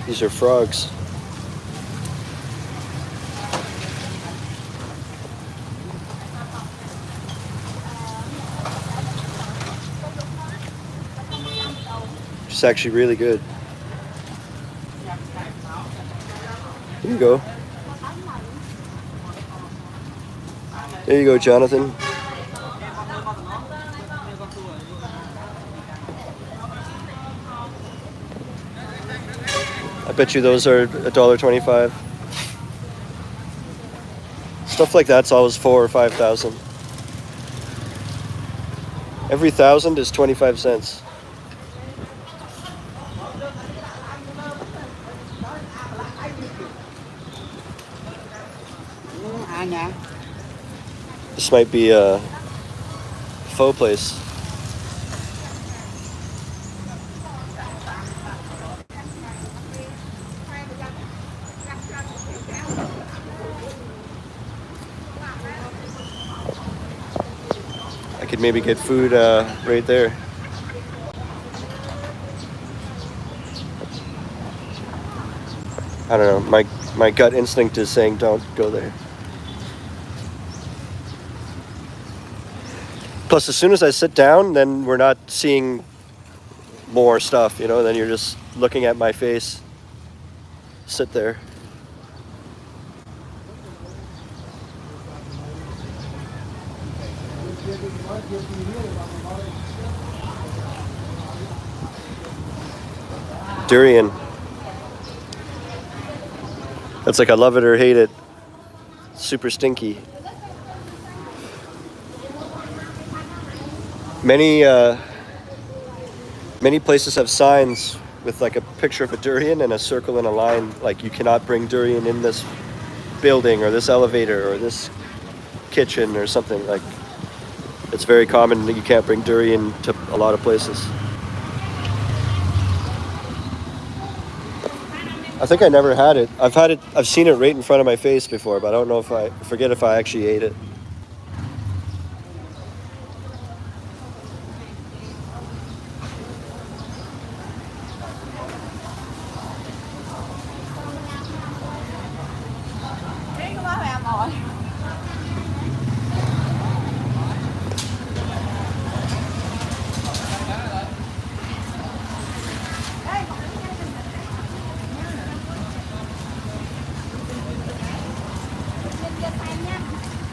These are frogs. It's actually really good. Here you go. There you go, Jonathan. I bet you those are $1.25. Stuff like that's always 4,000 or 5,000. Every 1,000 is 25 cents. This might be a pho place. I could maybe get food right there. I don't know. My gut instinct is saying don't go there. Plus, as soon as I sit down, then we're not seeing more stuff, you know, then you're just looking at my face. Sit there. Durian. That's like I love it or hate it. Super stinky. Many places have signs with like a picture of a durian and a circle and a line, like you cannot bring durian in this building or this elevator or this kitchen or something. Like it's very common that you can't bring durian to a lot of places. I think I never had it. I've seen it right in front of my face before, but I don't know if I forget if I actually ate it.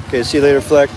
Okay, see you later, Fleck.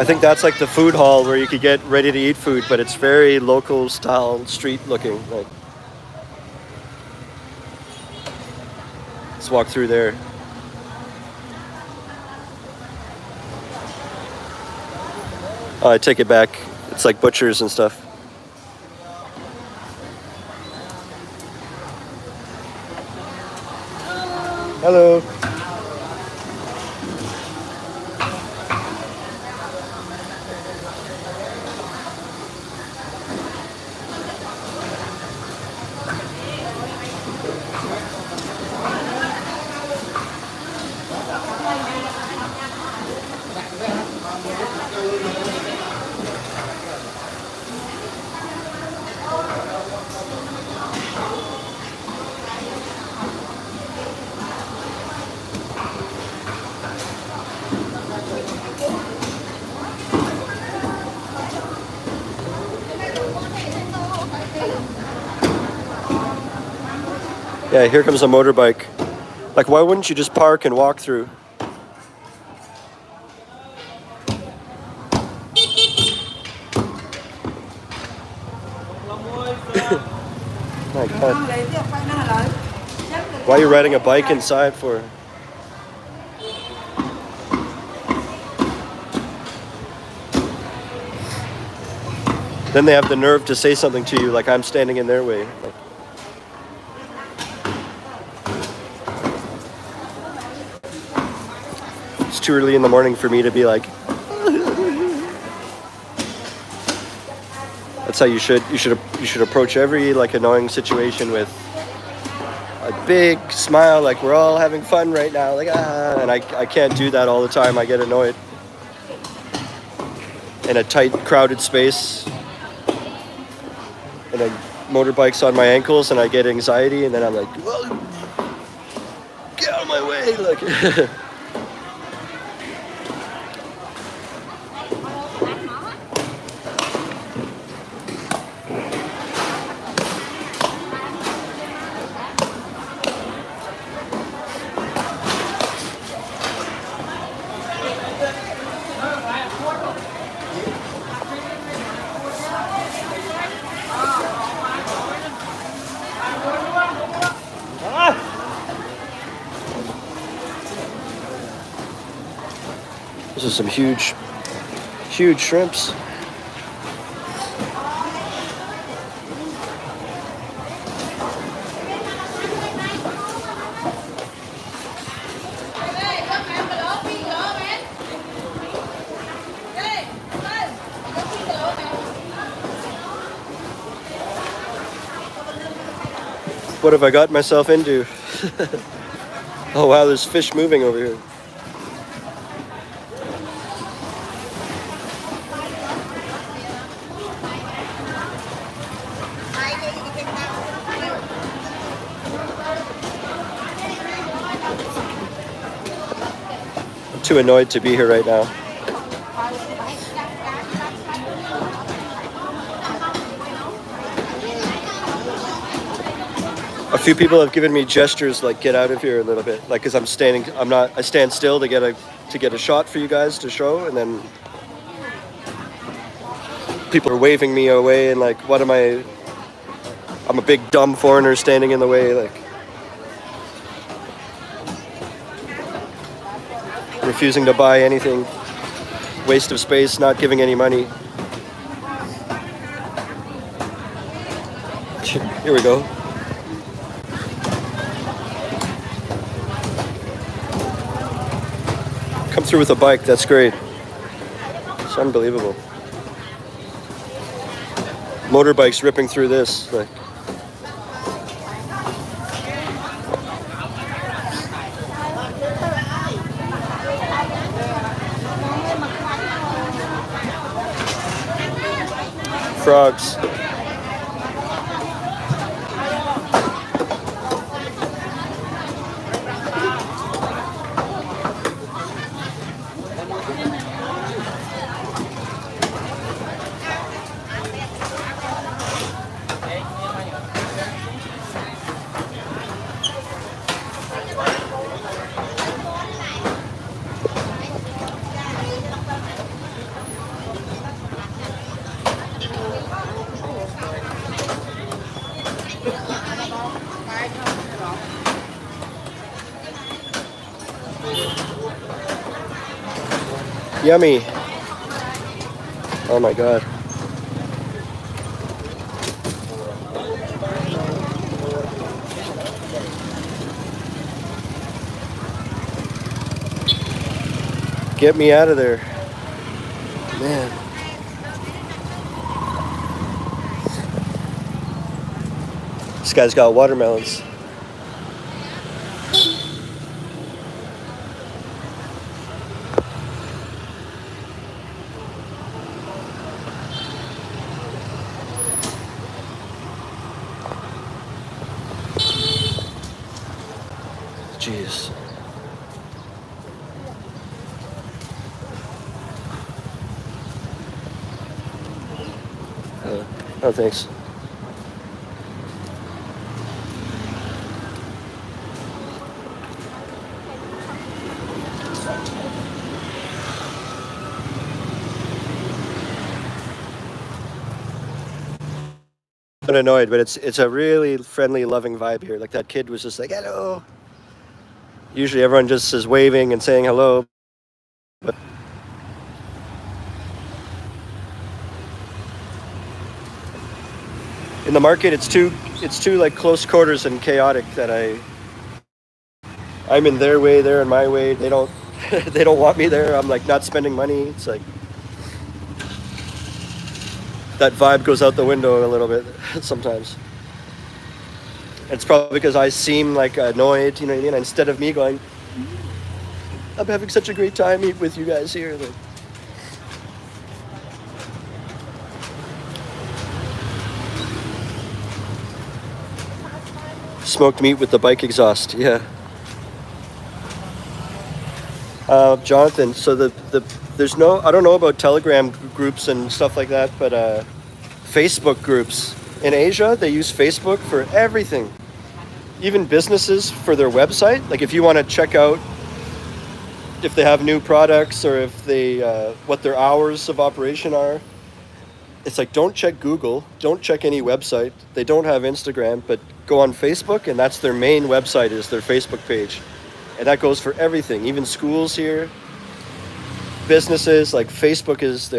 I think that's like the food hall where you could get ready to eat food, but it's very local style street looking. Like, let's walk through there. Oh, I take it back. It's like butchers and stuff. Hello. Yeah, here comes a motorbike. Like, why wouldn't you just park and walk through? My God. Why are you riding a bike inside for? Then they have the nerve to say something to you like I'm standing in their way. Like, it's too early in the morning for me to be like. That's how you should approach every like annoying situation with a big smile, like we're all having fun right now, like and I can't do that all the time. I get annoyed in a tight, crowded space, and then motorbikes on my ankles, and I get anxiety, and then I'm like, well, get out of my way, like. Those are some huge shrimps. What have I got myself into? Oh wow, there's fish moving over here. I'm too annoyed to be here right now. A few people have given me gestures like get out of here a little bit, like because I stand still to get a shot for you guys to show, and then people are waving me away and like, what am I? I'm a big dumb foreigner standing in the way, like refusing to buy anything, waste of space, not giving any money. Here we go. Come through with a bike, that's great. It's unbelievable. Motorbikes ripping through this, like. Frogs. Yummy. Oh my God. Get me out of there. Man. This guy's got watermelons. Jeez. Oh, thanks. I'm annoyed, but it's a really friendly, loving vibe here. Like that kid was just like, hello. Usually everyone just is waving and saying hello. But in the market, it's too like close quarters and chaotic that I'm in their way, they're in my way. They don't they don't want me there. I'm like not spending money. It's like that vibe goes out the window a little bit sometimes. It's probably because I seem like annoyed, you know what I mean? Instead of me going, I'm having such a great time with you guys here. Like, smoked meat with the bike exhaust, yeah. Jonathan, so there's no, I don't know about Telegram groups and stuff like that, but Facebook groups. In Asia, they use Facebook for everything. Even businesses for their website. Like if you want to check out if they have new products or if they, what their hours of operation are. It's like, don't check Google, don't check any website. They don't have Instagram, but go on Facebook, and that's their main website, is their Facebook page. And that goes for everything, even schools here, businesses, like Facebook is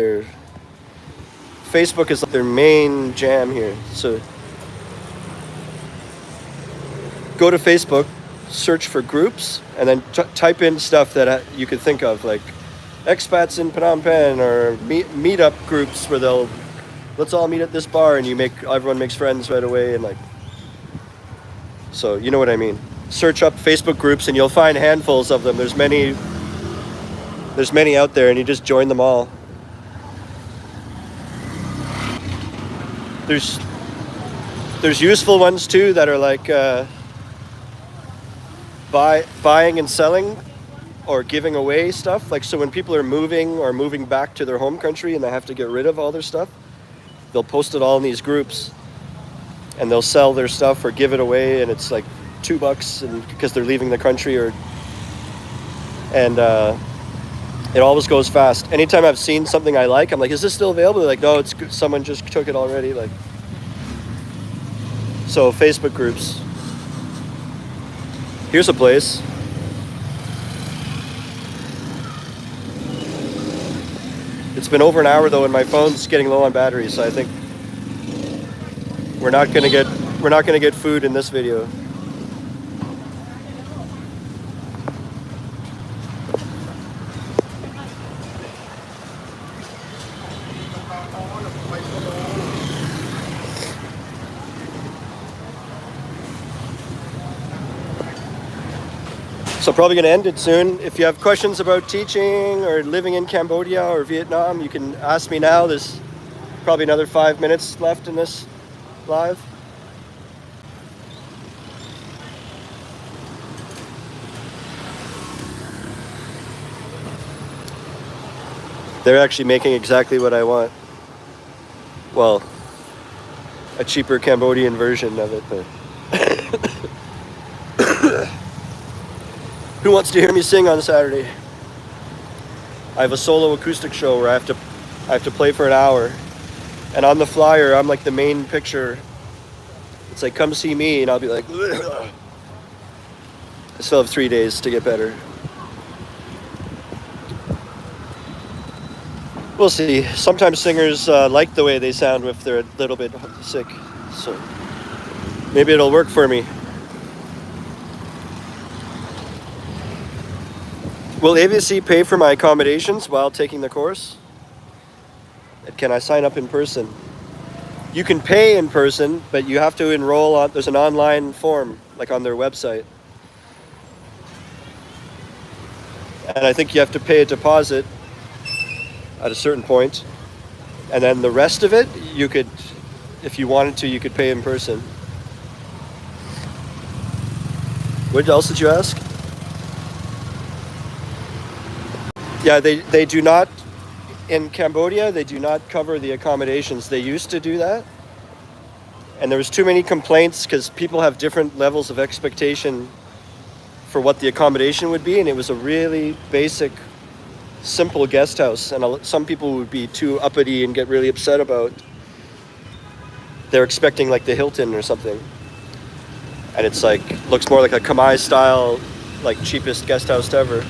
their main jam here. So go to Facebook, search for groups, and then type in stuff that you could think of, like expats in Phnom Penh, or meetup groups where let's all meet at this bar, and everyone makes friends right away, and like, so you know what I mean. Search up Facebook groups and you'll find handfuls of them. There's many out there, and you just join them all. There's useful ones too that are like buying and selling or giving away stuff. Like, so when people are moving back to their home country and they have to get rid of all their stuff, they'll post it all in these groups, and they'll sell their stuff or give it away, and it's like $2, and because they're leaving the country, and it always goes fast. Anytime I've seen something I like, I'm like, is this still available? They're like, no, someone just took it already. Like, so Facebook groups. Here's a place. It's been over an hour though, and my phone's getting low on battery, so I think we're not gonna get food in this video. So probably going to end it soon. If you have questions about teaching or living in Cambodia or Vietnam, you can ask me now. There's probably another 5 minutes left in this live. They're actually making exactly what I want. Well, a cheaper Cambodian version of it, but who wants to hear me sing on Saturday? I have a solo acoustic show where I have to play for an hour, and on the flyer I'm like the main picture. It's like, come see me, and I'll be like, ugh. I still have 3 days to get better. We'll see. Sometimes singers like the way they sound if they're a little bit sick. So maybe it'll work for me. Will AVC pay for my accommodations while taking the course? And can I sign up in person? You can pay in person, but you have to enroll on, there's an online form, like on their website. And I think you have to pay a deposit at a certain point. And then the rest of it, you could, if you wanted to, you could pay in person. What else did you ask? Yeah, they do not, in Cambodia, they do not cover the accommodations. They used to do that. And there was too many complaints because people have different levels of expectation for what the accommodation would be. And it was a really basic, simple guest house. And some people would be too uppity and get really upset about, they're expecting like the Hilton or something. And it's like, looks more like a Khmer style, like cheapest guest house ever.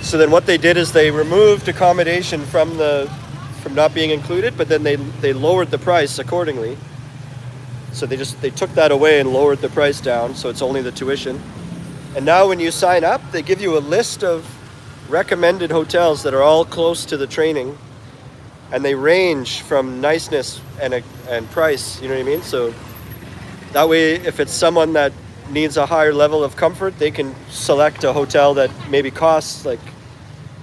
So then what they did is they removed accommodation from not being included, but then they lowered the price accordingly. So they took that away and lowered the price down, so it's only the tuition. And now when you sign up, they give you a list of recommended hotels that are all close to the training, and they range from niceness and price, you know what I mean? So that way, if it's someone that needs a higher level of comfort, they can select a hotel that maybe costs like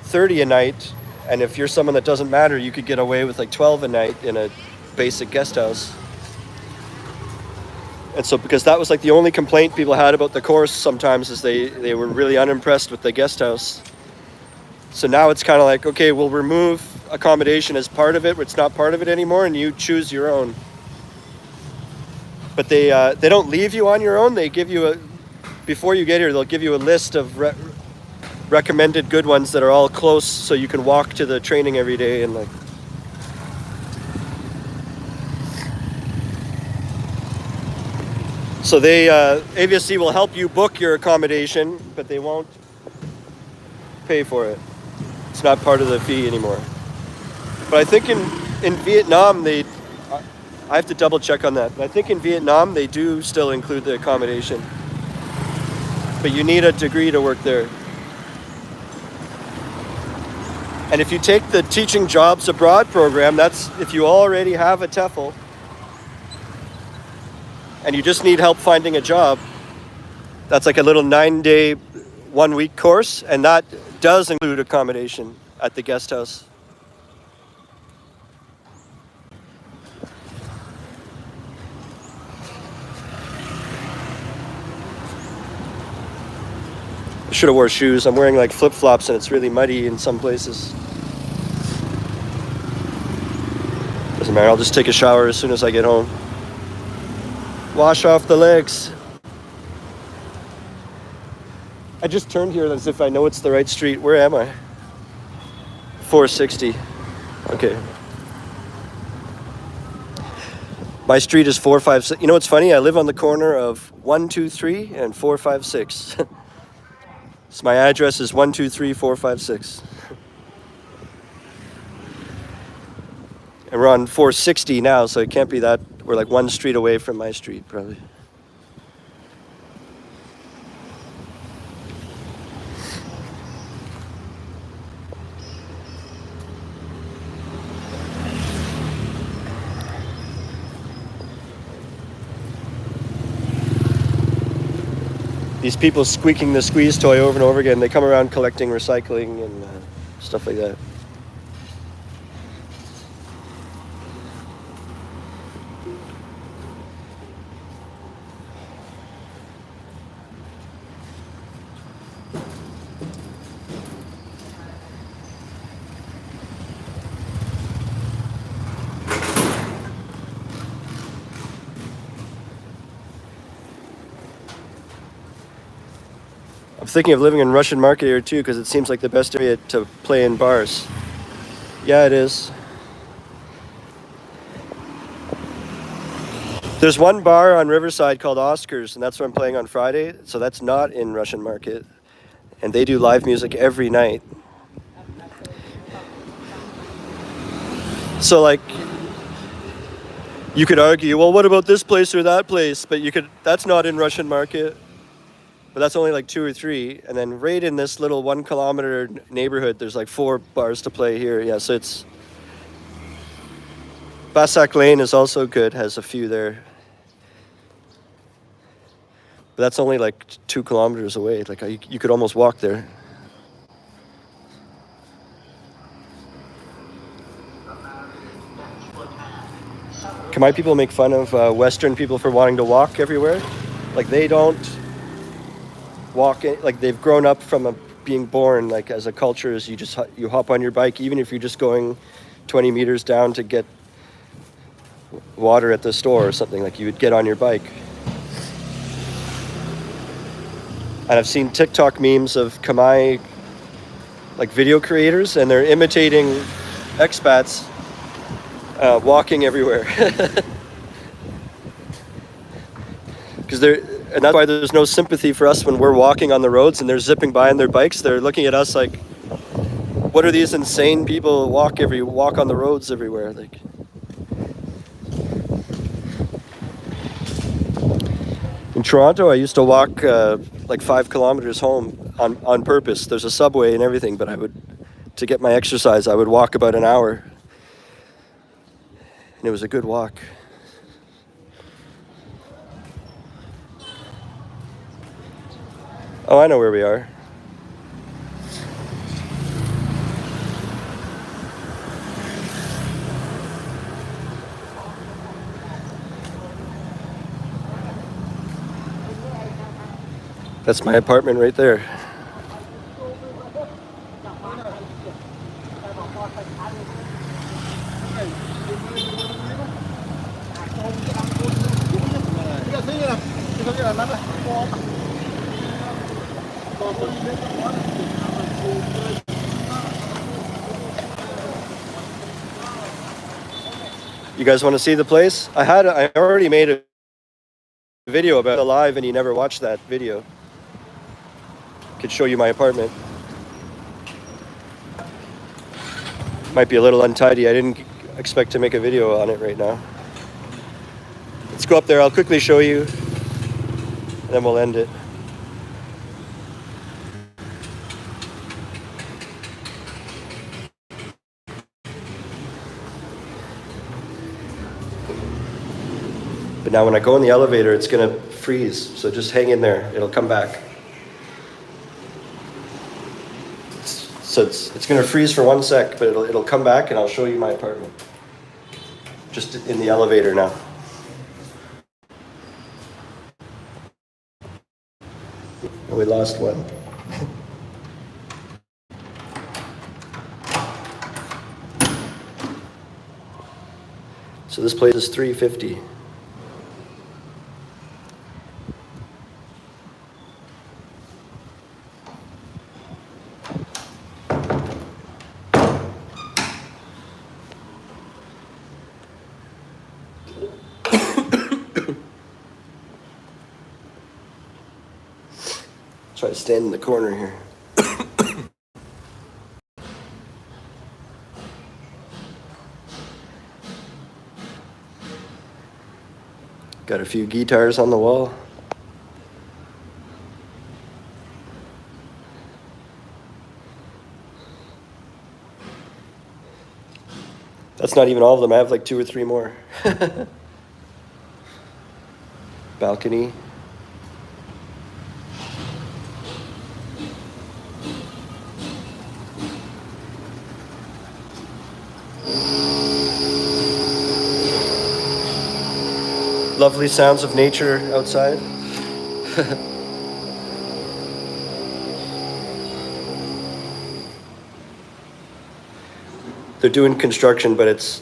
$30 a night, and if you're someone that doesn't matter, you could get away with like $12 a night in a basic guest house. And so because that was like the only complaint people had about the course sometimes is they were really unimpressed with the guest house. So now it's kind of like, okay, we'll remove accommodation as part of it, but it's not part of it anymore, and you choose your own. But they don't leave you on your own. They give you before you get here, they'll give you a list of recommended good ones that are all close, so you can walk to the training every day and like. So AVSC will help you book your accommodation, but they won't pay for it. It's not part of the fee anymore. But I think in Vietnam I have to double check on that. But I think in Vietnam they do still include the accommodation. But you need a degree to work there. And if you take the Teaching Jobs Abroad program, that's if you already have a TEFL and you just need help finding a job, that's like a little 9-day, 1-week course, and that does include accommodation at the guest house. I should have wore shoes. I'm wearing like flip-flops and it's really muddy in some places. Doesn't matter, I'll just take a shower as soon as I get home. Wash off the legs. I just turned here as if I know it's the right street. Where am I? 460. Okay. My street is 456. You know what's funny? I live on the corner of 123 and 456. So my address is 123 456. And we're on 460 now, so it can't be that. We're like one street away from my street, probably. These people squeaking the squeeze toy over and over again, they come around collecting recycling and stuff like that. I'm thinking of living in Russian Market here too, because it seems like the best area to play in bars. Yeah, it is. There's one bar on Riverside called Oscars, and that's where I'm playing on Friday. So that's not in Russian Market. And they do live music every night. So like, you could argue, well, what about this place or that place? But that's not in Russian market. But that's only like 2 or 3. And then right in this little 1 kilometer neighborhood, there's like 4 bars to play here. Yeah, so it's... Basak Lane is also good, has a few there. But that's only like 2 kilometers away. Like you could almost walk there. Khmer people make fun of Western people for wanting to walk everywhere. Like they don't walk like they've grown up from being born like as a culture is you hop on your bike even if you're just going 20 meters down to get water at the store or something. Like you would get on your bike. And I've seen TikTok memes of Khmer like video creators and they're imitating expats walking everywhere. And that's why there's no sympathy for us when we're walking on the roads and they're zipping by on their bikes. They're looking at us like, what are these insane people walk on the roads everywhere? Like, in Toronto, I used to walk like 5 kilometers home on purpose. There's a subway and everything, but to get my exercise, I would walk about an hour. And it was a good walk. Oh, I know where we are. That's my apartment right there. You guys want to see the place? I already made a video about it live and you never watched that video. Could show you my apartment. Might be a little untidy. I didn't expect to make a video on it right now. Let's go up there. I'll quickly show you and then we'll end it. But now when I go in the elevator, it's going to freeze. So just hang in there. It'll come back. So it's going to freeze for 1 sec, but it'll come back and I'll show you my apartment. Just in the elevator now. And we lost one. So this place is $350. Try to stand in the corner here. Got a few guitars on the wall. That's not even all of them. I have like 2 or 3 more. Balcony. Lovely sounds of nature outside. They're doing construction, but it's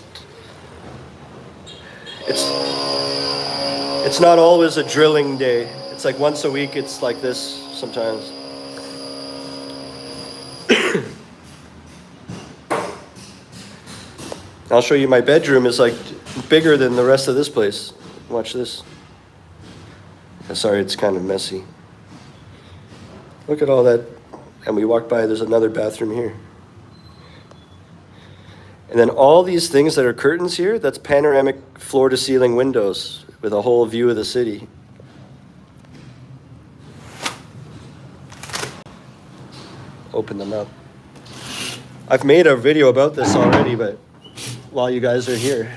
not always a drilling day. It's like once a week it's like this sometimes. I'll show you my bedroom is like bigger than the rest of this place. Watch this. Sorry, it's kind of messy. Look at all that. And we walk by, there's another bathroom here. And then all these things that are curtains here, that's panoramic floor-to-ceiling windows with a whole view of the city. Open them up. I've made a video about this already, but while you guys are here.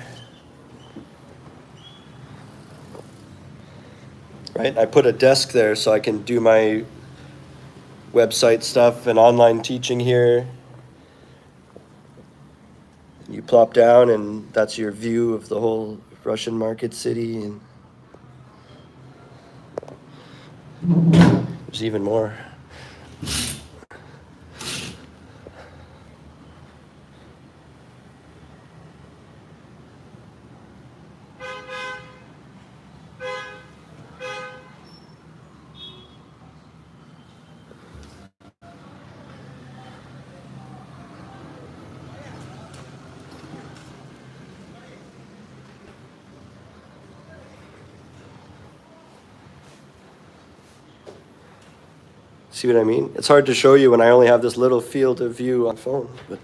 Right, I put a desk there so I can do my website stuff and online teaching here. You plop down and that's your view of the whole Russian market city. And there's even more. See what I mean? It's hard to show you when I only have this little field of view on phone. But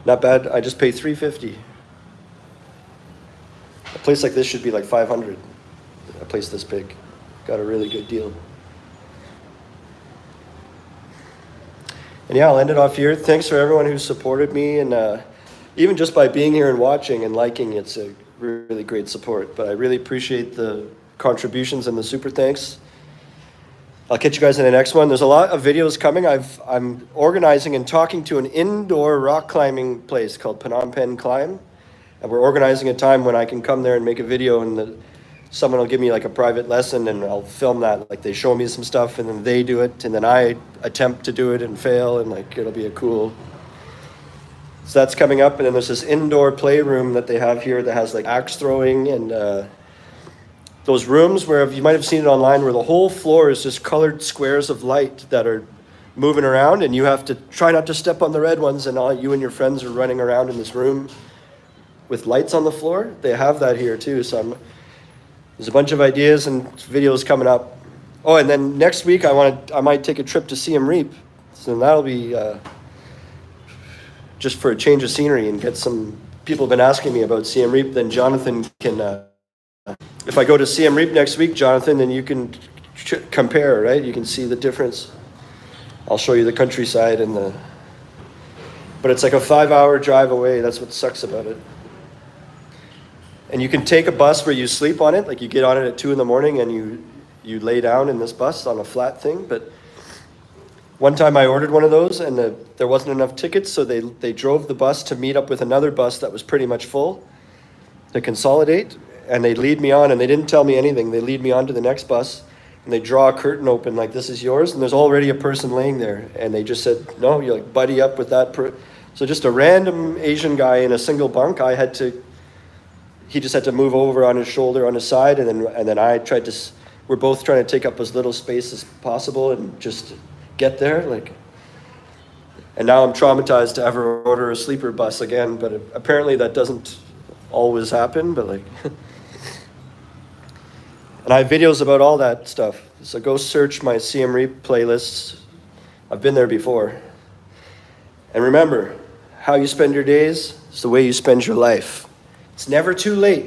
not bad. I just paid $350. A place like this should be like $500. A place this big. Got a really good deal. And yeah, I'll end it off here. Thanks for everyone who supported me, and even just by being here and watching and liking, it's a really great support. But I really appreciate the contributions and the super thanks. I'll catch you guys in the next one. There's a lot of videos coming. I'm organizing and talking to an indoor rock climbing place called Phnom Penh Climb, and we're organizing a time when I can come there and make a video, and someone will give me like a private lesson and I'll film that. Like they show me some stuff and then they do it and then I attempt to do it and fail, and like it'll be a cool. So that's coming up. And then there's this indoor playroom that they have here that has like axe throwing and those rooms where you might have seen it online where the whole floor is just colored squares of light that are moving around and you have to try not to step on the red ones, and all you and your friends are running around in this room with lights on the floor. They have that here too. So there's a bunch of ideas and videos coming up. Oh, and then next week I might take a trip to Siem Reap. So that'll be just for a change of scenery and get some people have been asking me about Siem Reap. Then Jonathan can, if I go to Siem Reap next week, Jonathan, then you can compare, right? You can see the difference. I'll show you the countryside but it's like a 5-hour drive away. That's what sucks about it. And you can take a bus where you sleep on it, like you get on it at 2 a.m. and you lay down in this bus on a flat thing. But one time I ordered one of those and there wasn't enough tickets, so they drove the bus to meet up with another bus that was pretty much full to consolidate, and they lead me on, and they didn't tell me anything. They lead me on to the next bus, and they draw a curtain open like, this is yours, and there's already a person laying there. And they just said, no, you like buddy up with that so just a random Asian guy in a single bunk. He just had to move over on his shoulder on his side, and then we're both trying to take up as little space as possible and just get there. And now I'm traumatized to ever order a sleeper bus again, but apparently that doesn't always happen, but and I have videos about all that stuff. So go search my Siem Reap playlists. I've been there before. And remember, how you spend your days is the way you spend your life. It's never too late